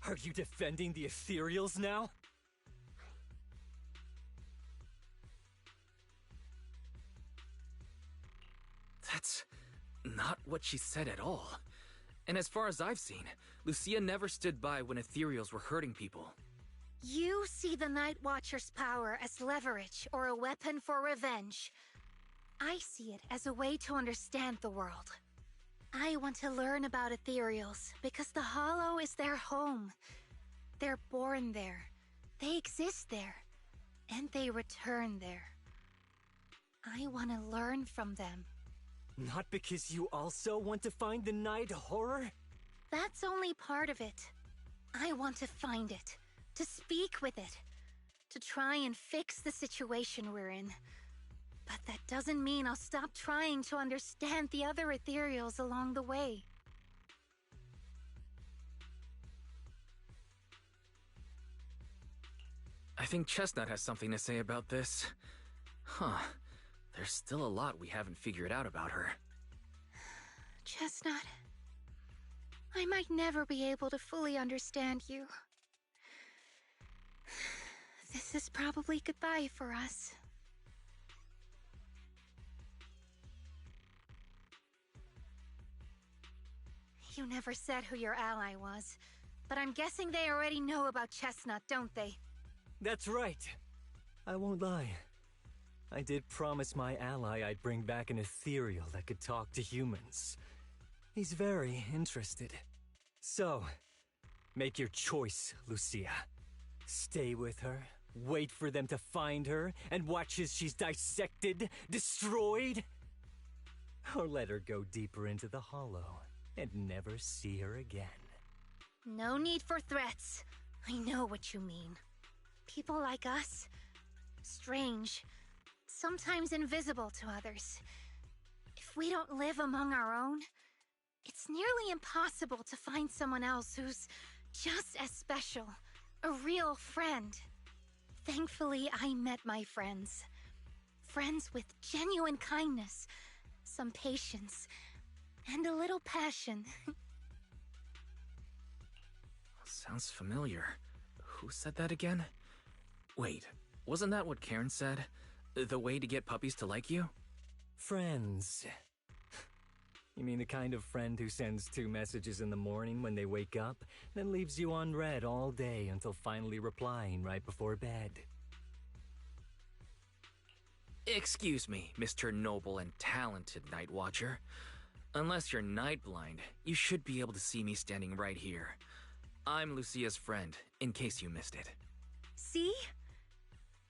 [SPEAKER 6] Are you defending the ethereals now?
[SPEAKER 2] That's not what she said at all. And as far as I've seen, Lucia never stood by when ethereals were hurting people.
[SPEAKER 1] You see the Night Watcher's power as leverage or a weapon for revenge. I see it as a way to understand the world. I want to learn about ethereals because the Hollow is their home. They're born there, they exist there, and they return there. I want to learn from them.
[SPEAKER 6] Not because you also want to find the Night Horror?
[SPEAKER 1] That's only part of it. I want to find it, to speak with it, to try and fix the situation we're in. But that doesn't mean I'll stop trying to understand the other ethereals along the way.
[SPEAKER 2] I think Chestnut has something to say about this. Huh. There's still a lot we haven't figured out about her.
[SPEAKER 1] Chestnut, I might never be able to fully understand you. This is probably goodbye for us. You never said who your ally was, but I'm guessing they already know about Chestnut, don't they?
[SPEAKER 6] That's right. I won't lie. I did promise my ally I'd bring back an ethereal that could talk to humans. He's very interested. So, make your choice, Lucia. Stay with her, wait for them to find her, and watch as she's dissected, destroyed? Or let her go deeper into the Hollow and never see her again.
[SPEAKER 1] No need for threats. I know what you mean. People like us, strange, sometimes invisible to others. If we don't live among our own, it's nearly impossible to find someone else who's just as special, a real friend. Thankfully, I met my friends. Friends with genuine kindness, some patience, and a little passion.
[SPEAKER 2] Sounds familiar. Who said that again? Wait, wasn't that what Karen said? The way to get puppies to like you?
[SPEAKER 6] Friends. You mean the kind of friend who sends 2 messages in the morning when they wake up, then leaves you unread all day until finally replying right before bed?
[SPEAKER 2] Excuse me, Mr. Noble and Talented Night Watcher. Unless you're night blind, you should be able to see me standing right here. I'm Lucia's friend, in case you missed it.
[SPEAKER 1] See?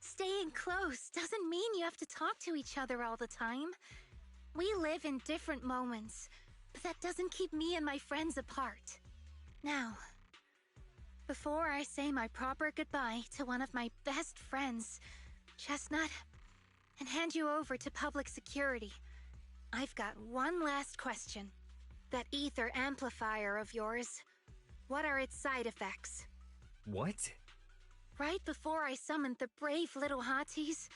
[SPEAKER 1] Staying close doesn't mean you have to talk to each other all the time. We live in different moments, but that doesn't keep me and my friends apart. Now, before I say my proper goodbye to one of my best friends, Chestnut, and hand you over to public security, I've got one last question. That ether amplifier of yours, what are its side effects?
[SPEAKER 6] What?
[SPEAKER 1] Right before I summoned the brave little hotties,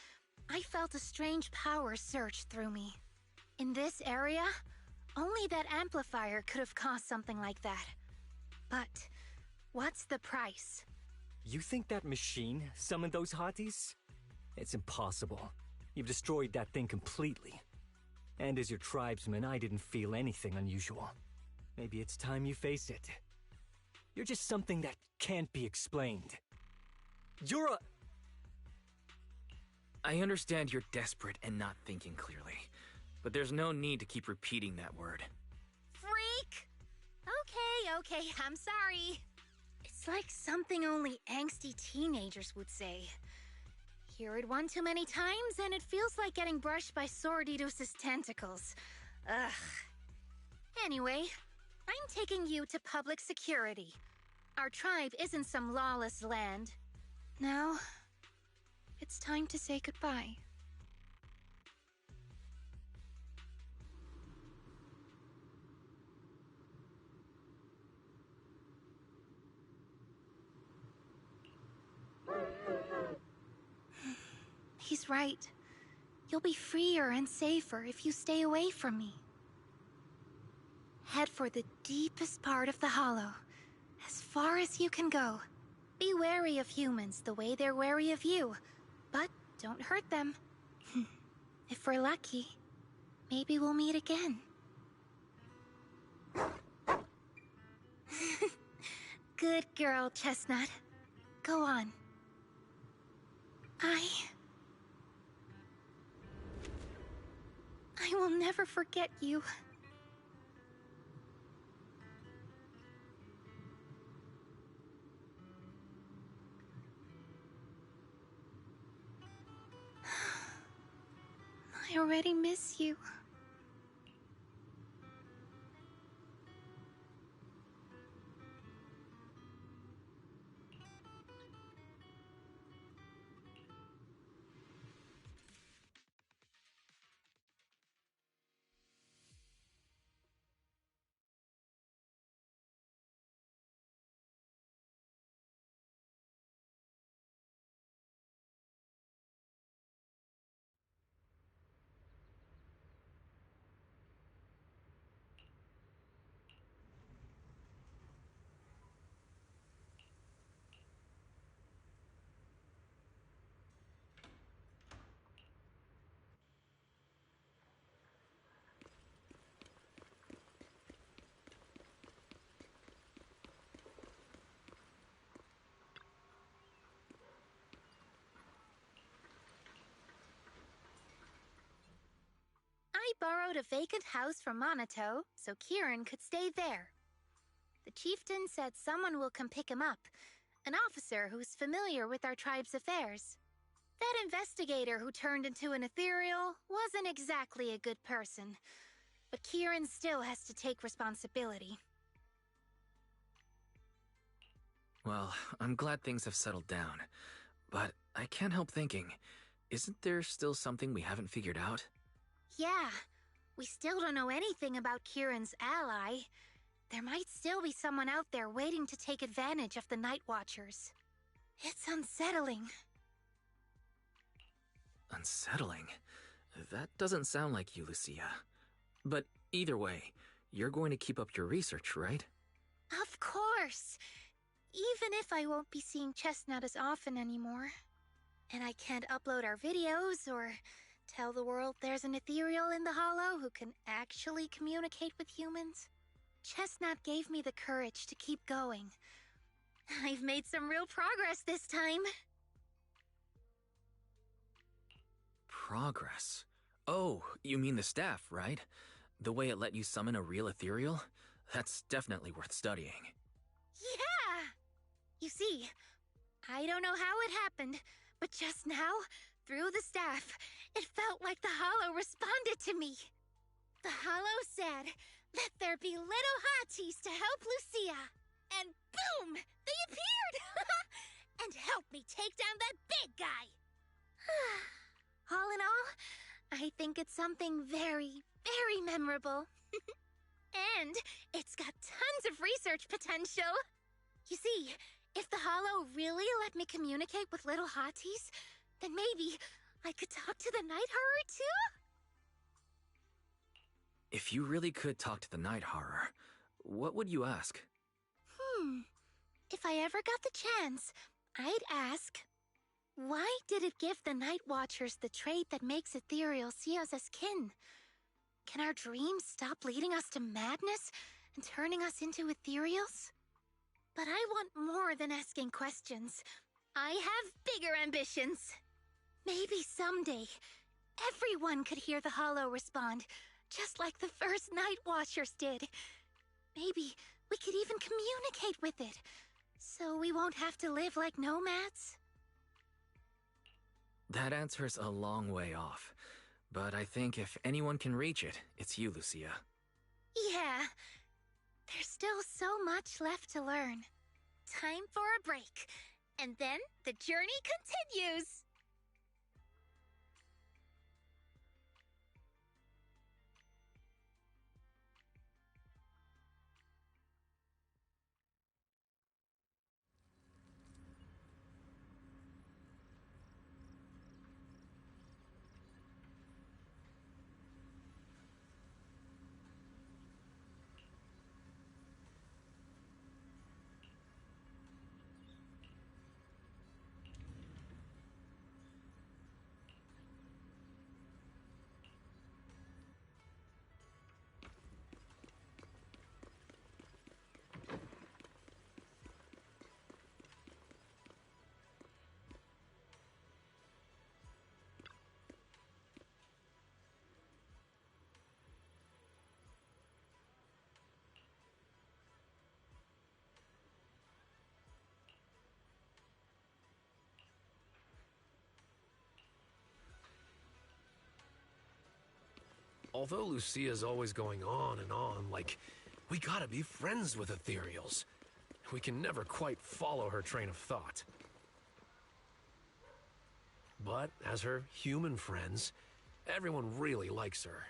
[SPEAKER 1] I felt a strange power surge through me. In this area, only that amplifier could have caused something like that. But what's the price?
[SPEAKER 6] You think that machine summoned those hotties? It's impossible. You've destroyed that thing completely. And as your tribesman, I didn't feel anything unusual. Maybe it's time you face it. You're just something that can't be explained. You're a...
[SPEAKER 2] I understand you're desperate and not thinking clearly, but there's no need to keep repeating that word.
[SPEAKER 1] Freak! Okay, I'm sorry. It's like something only angsty teenagers would say. Hear it one too many times and it feels like getting brushed by Sordidus's tentacles. Ugh. Anyway, I'm taking you to public security. Our tribe isn't some lawless land. Now, it's time to say goodbye. He's right. You'll be freer and safer if you stay away from me. Head for the deepest part of the Hollow, as far as you can go. Be wary of humans the way they're wary of you, but don't hurt them. If we're lucky, maybe we'll meet again. Good girl, Chestnut. Go on. I will never forget you. I already miss you. I borrowed a vacant house from Monato so Kieran could stay there. The chieftain said someone will come pick him up, an officer who's familiar with our tribe's affairs. That investigator who turned into an ethereal wasn't exactly a good person, but Kieran still has to take responsibility.
[SPEAKER 2] Well, I'm glad things have settled down. But I can't help thinking, isn't there still something we haven't figured out?
[SPEAKER 1] Yeah, we still don't know anything about Kieran's ally. There might still be someone out there waiting to take advantage of the Night Watchers. It's unsettling.
[SPEAKER 2] Unsettling? That doesn't sound like you, Lucia. But either way, you're going to keep up your research, right?
[SPEAKER 1] Of course! Even if I won't be seeing Chestnut as often anymore. And I can't upload our videos or tell the world there's an ethereal in the Hollow who can actually communicate with humans. Chestnut gave me the courage to keep going. I've made some real progress this time.
[SPEAKER 2] Progress? Oh, you mean the staff, right? The way it let you summon a real ethereal? That's definitely worth studying.
[SPEAKER 1] Yeah! You see, I don't know how it happened, but just now, through the staff, it felt like the Hollow responded to me. The Hollow said, "Let there be little hotties to help Lucia." And boom! They appeared! And helped me take down that big guy! All in all, I think it's something very, very memorable. And it's got tons of research potential. You see, if the Hollow really let me communicate with little hotties, then maybe I could talk to the Night Horror too?
[SPEAKER 2] If you really could talk to the Night Horror, what would you ask?
[SPEAKER 1] If I ever got the chance, I'd ask, why did it give the Night Watchers the trait that makes ethereal see us as kin? Can our dreams stop leading us to madness and turning us into ethereals? But I want more than asking questions. I have bigger ambitions. Maybe someday, everyone could hear the Hollow respond, just like the first Night Watchers did. Maybe we could even communicate with it, so we won't have to live like nomads.
[SPEAKER 2] That answer's a long way off, but I think if anyone can reach it, it's you, Lucia.
[SPEAKER 1] Yeah, there's still so much left to learn. Time for a break, and then the journey continues.
[SPEAKER 7] Although Lucia's always going on and on, like, we gotta be friends with ethereals. We can never quite follow her train of thought. But as her human friends, everyone really likes her.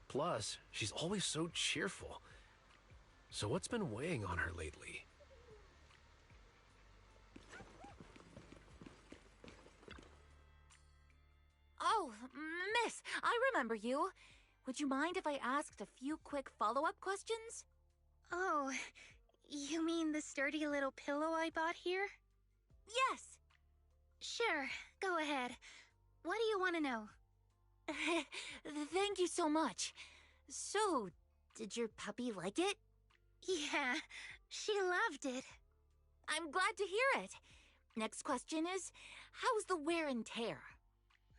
[SPEAKER 7] Plus, she's always so cheerful. So what's been weighing on her lately?
[SPEAKER 3] Oh, miss, I remember you. Would you mind if I asked a few quick follow-up questions?
[SPEAKER 1] Oh, you mean the sturdy little pillow I bought here?
[SPEAKER 3] Yes.
[SPEAKER 1] Sure, go ahead. What do you want to know?
[SPEAKER 3] Thank you so much. So, did your puppy like it?
[SPEAKER 1] Yeah, she loved it.
[SPEAKER 3] I'm glad to hear it. Next question is, how's the wear and tear?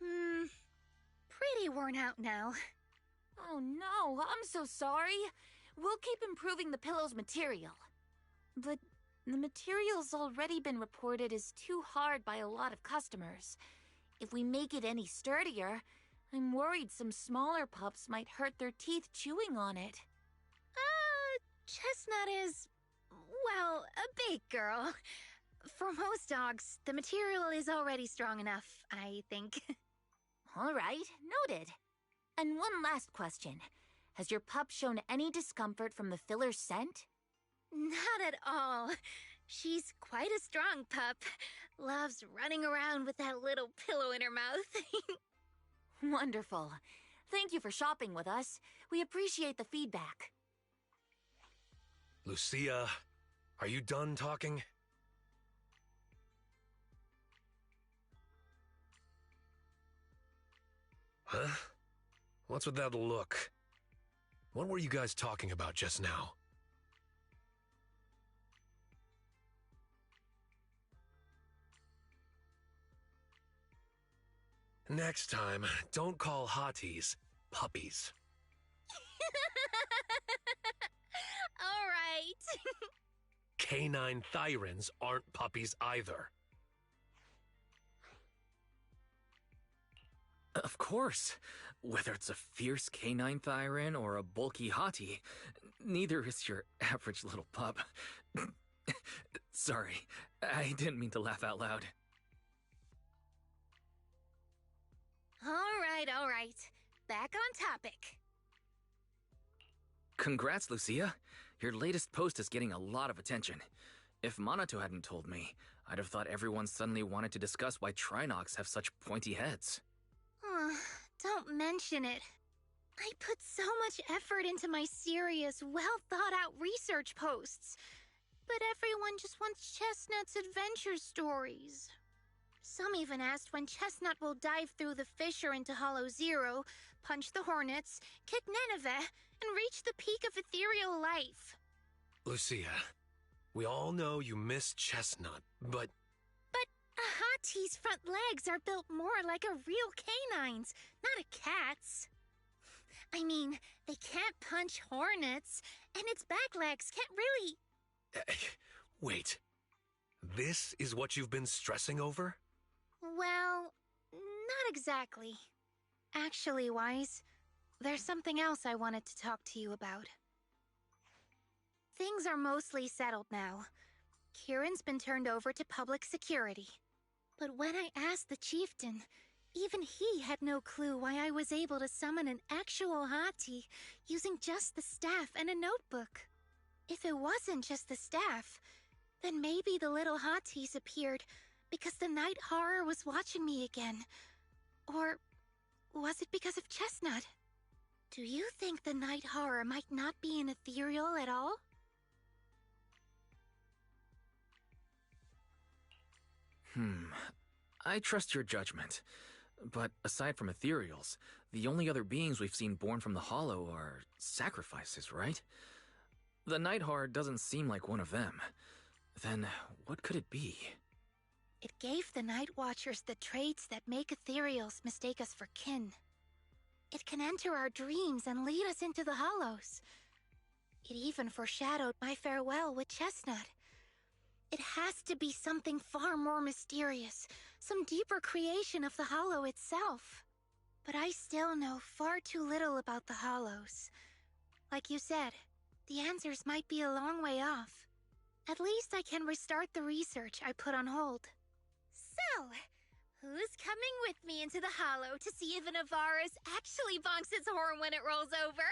[SPEAKER 1] Pretty worn out now.
[SPEAKER 3] Oh no, I'm so sorry. We'll keep improving the pillow's material. But the material's already been reported as too hard by a lot of customers. If we make it any sturdier, I'm worried some smaller pups might hurt their teeth chewing on it.
[SPEAKER 1] Chestnut is, well, a big girl. For most dogs, the material is already strong enough, I think.
[SPEAKER 3] All right, noted. And one last question. Has your pup shown any discomfort from the filler scent?
[SPEAKER 1] Not at all. She's quite a strong pup. Loves running around with that little pillow in her mouth.
[SPEAKER 3] Wonderful. Thank you for shopping with us. We appreciate the feedback.
[SPEAKER 7] Lucia, are you done talking? Huh? What's with that look? What were you guys talking about just now? Next time, don't call hotties puppies.
[SPEAKER 1] All right.
[SPEAKER 7] Canine thyrans aren't puppies either.
[SPEAKER 2] Of course. Whether it's a fierce canine thyran or a bulky hottie, neither is your average little pup. Sorry, I didn't mean to laugh out loud.
[SPEAKER 1] All right. Back on topic.
[SPEAKER 2] Congrats, Lucia. Your latest post is getting a lot of attention. If Monato hadn't told me, I'd have thought everyone suddenly wanted to discuss why Trinocs have such pointy heads.
[SPEAKER 1] Don't mention it. I put so much effort into my serious, well-thought-out research posts. But everyone just wants Chestnut's adventure stories. Some even asked when Chestnut will dive through the fissure into Hollow Zero, punch the Hornets, kick Nineveh, and reach the peak of ethereal life.
[SPEAKER 7] Lucia, we all know you miss Chestnut, but...
[SPEAKER 1] But a hottie's front legs are built more like a real canine's, not a cat's. I mean, they can't punch hornets, and its back legs can't really...
[SPEAKER 7] Wait. This is what you've been stressing over?
[SPEAKER 1] Well, not exactly. Actually, Wise, there's something else I wanted to talk to you about. Things are mostly settled now. Kieran's been turned over to public security. But when I asked the chieftain, even he had no clue why I was able to summon an actual hottie using just the staff and a notebook. If it wasn't just the staff, then maybe the little hotties appeared because the night horror was watching me again. Or was it because of Chestnut? Do you think the night horror might not be an ethereal at all?
[SPEAKER 2] I trust your judgment. But aside from ethereals, the only other beings we've seen born from the Hollow are sacrifices, right? The Night Horror doesn't seem like one of them. Then what could it be?
[SPEAKER 1] It gave the Night Watchers the traits that make ethereals mistake us for kin. It can enter our dreams and lead us into the Hollows. It even foreshadowed my farewell with Chestnut. It has to be something far more mysterious, some deeper creation of the Hollow itself. but I still know far too little about the Hollows. Like you said, the answers might be a long way off. At least I can restart the research I put on hold. So, who's coming with me into the Hollow to see if an Avaris actually bonks its horn when it rolls over?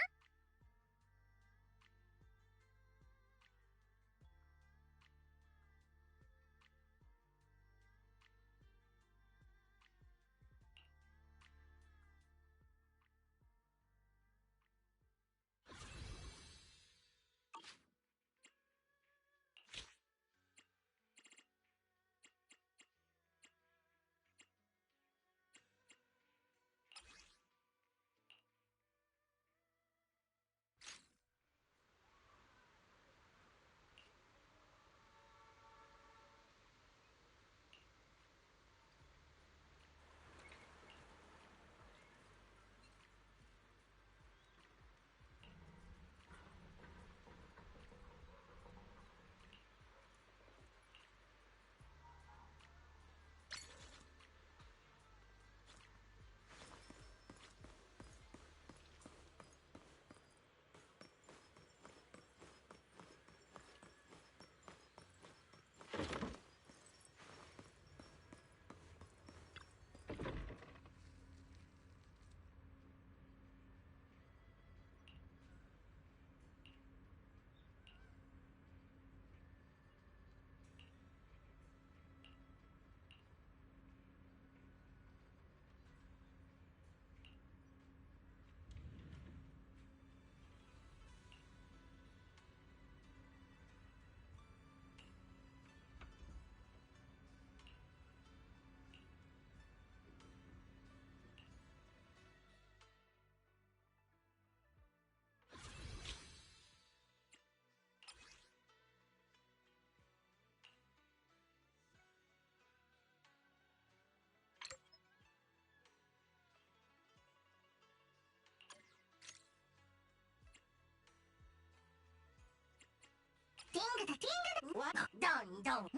[SPEAKER 3] What? Don't.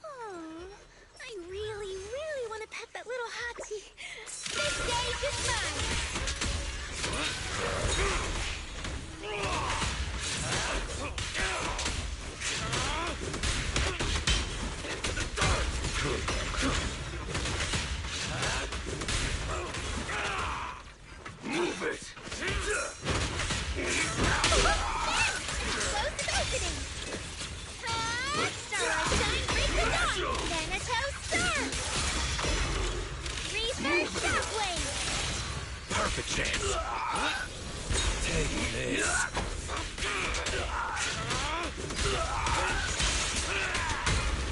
[SPEAKER 1] Oh, I really want to pet that little hottie. This stage is mine!
[SPEAKER 7] Move it!
[SPEAKER 1] Explosive opening! Starlight Shine, break the dawn! Thanatos Surge! Reverse Shockwave!
[SPEAKER 7] Perfect chance. Take this.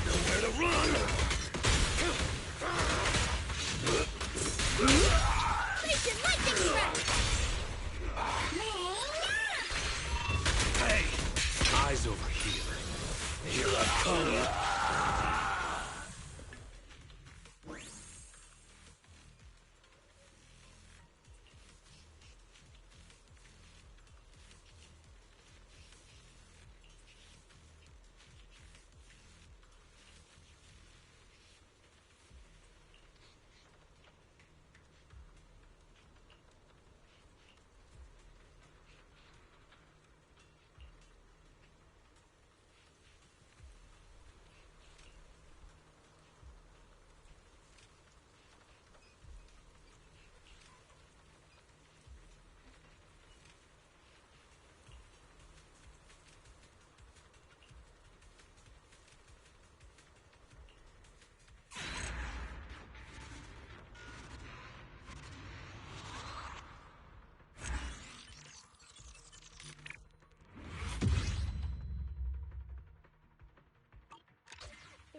[SPEAKER 7] Nowhere to run.
[SPEAKER 1] Station Lightning Strike!
[SPEAKER 7] Hey, eyes over here. Here I come.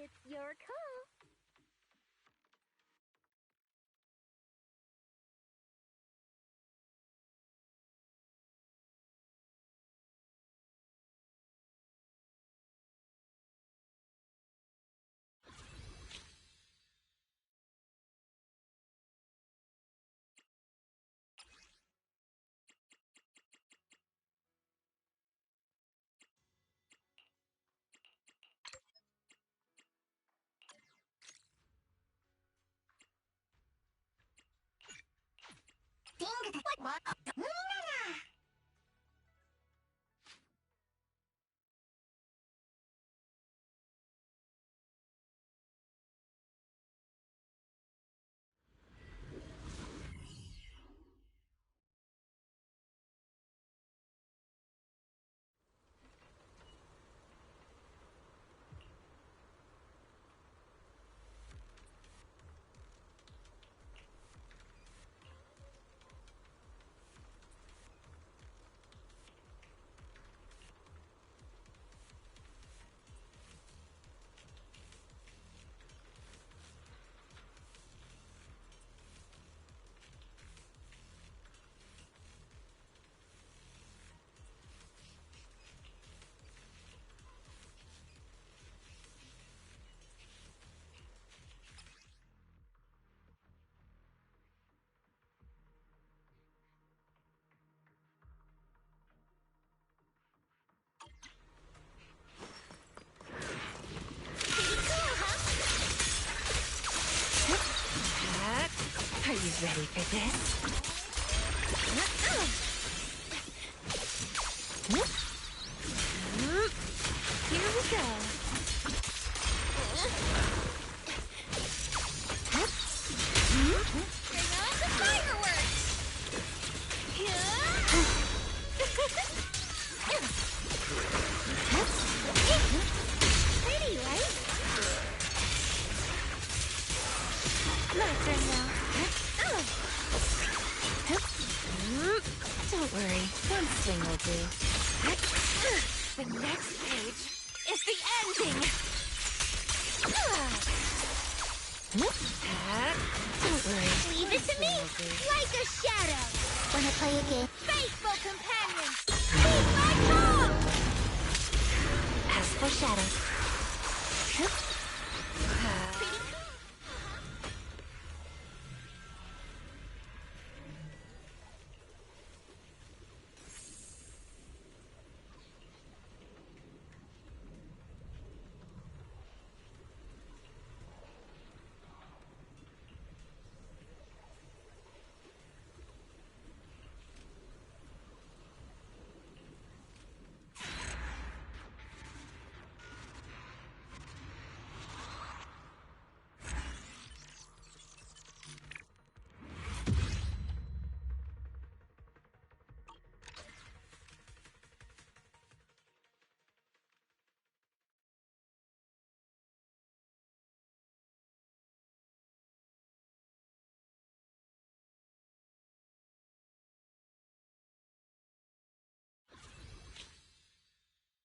[SPEAKER 1] It's your call.
[SPEAKER 4] Are you ready for this? Here we go.
[SPEAKER 1] Bring on the fireworks! Pretty, right?
[SPEAKER 4] My turn now. Don't worry, one swing will do. The next page is the ending. Don't worry.
[SPEAKER 1] Leave it to me, like a shadow. Wanna play a game? Faithful companions, heed my call!
[SPEAKER 4] As for shadows,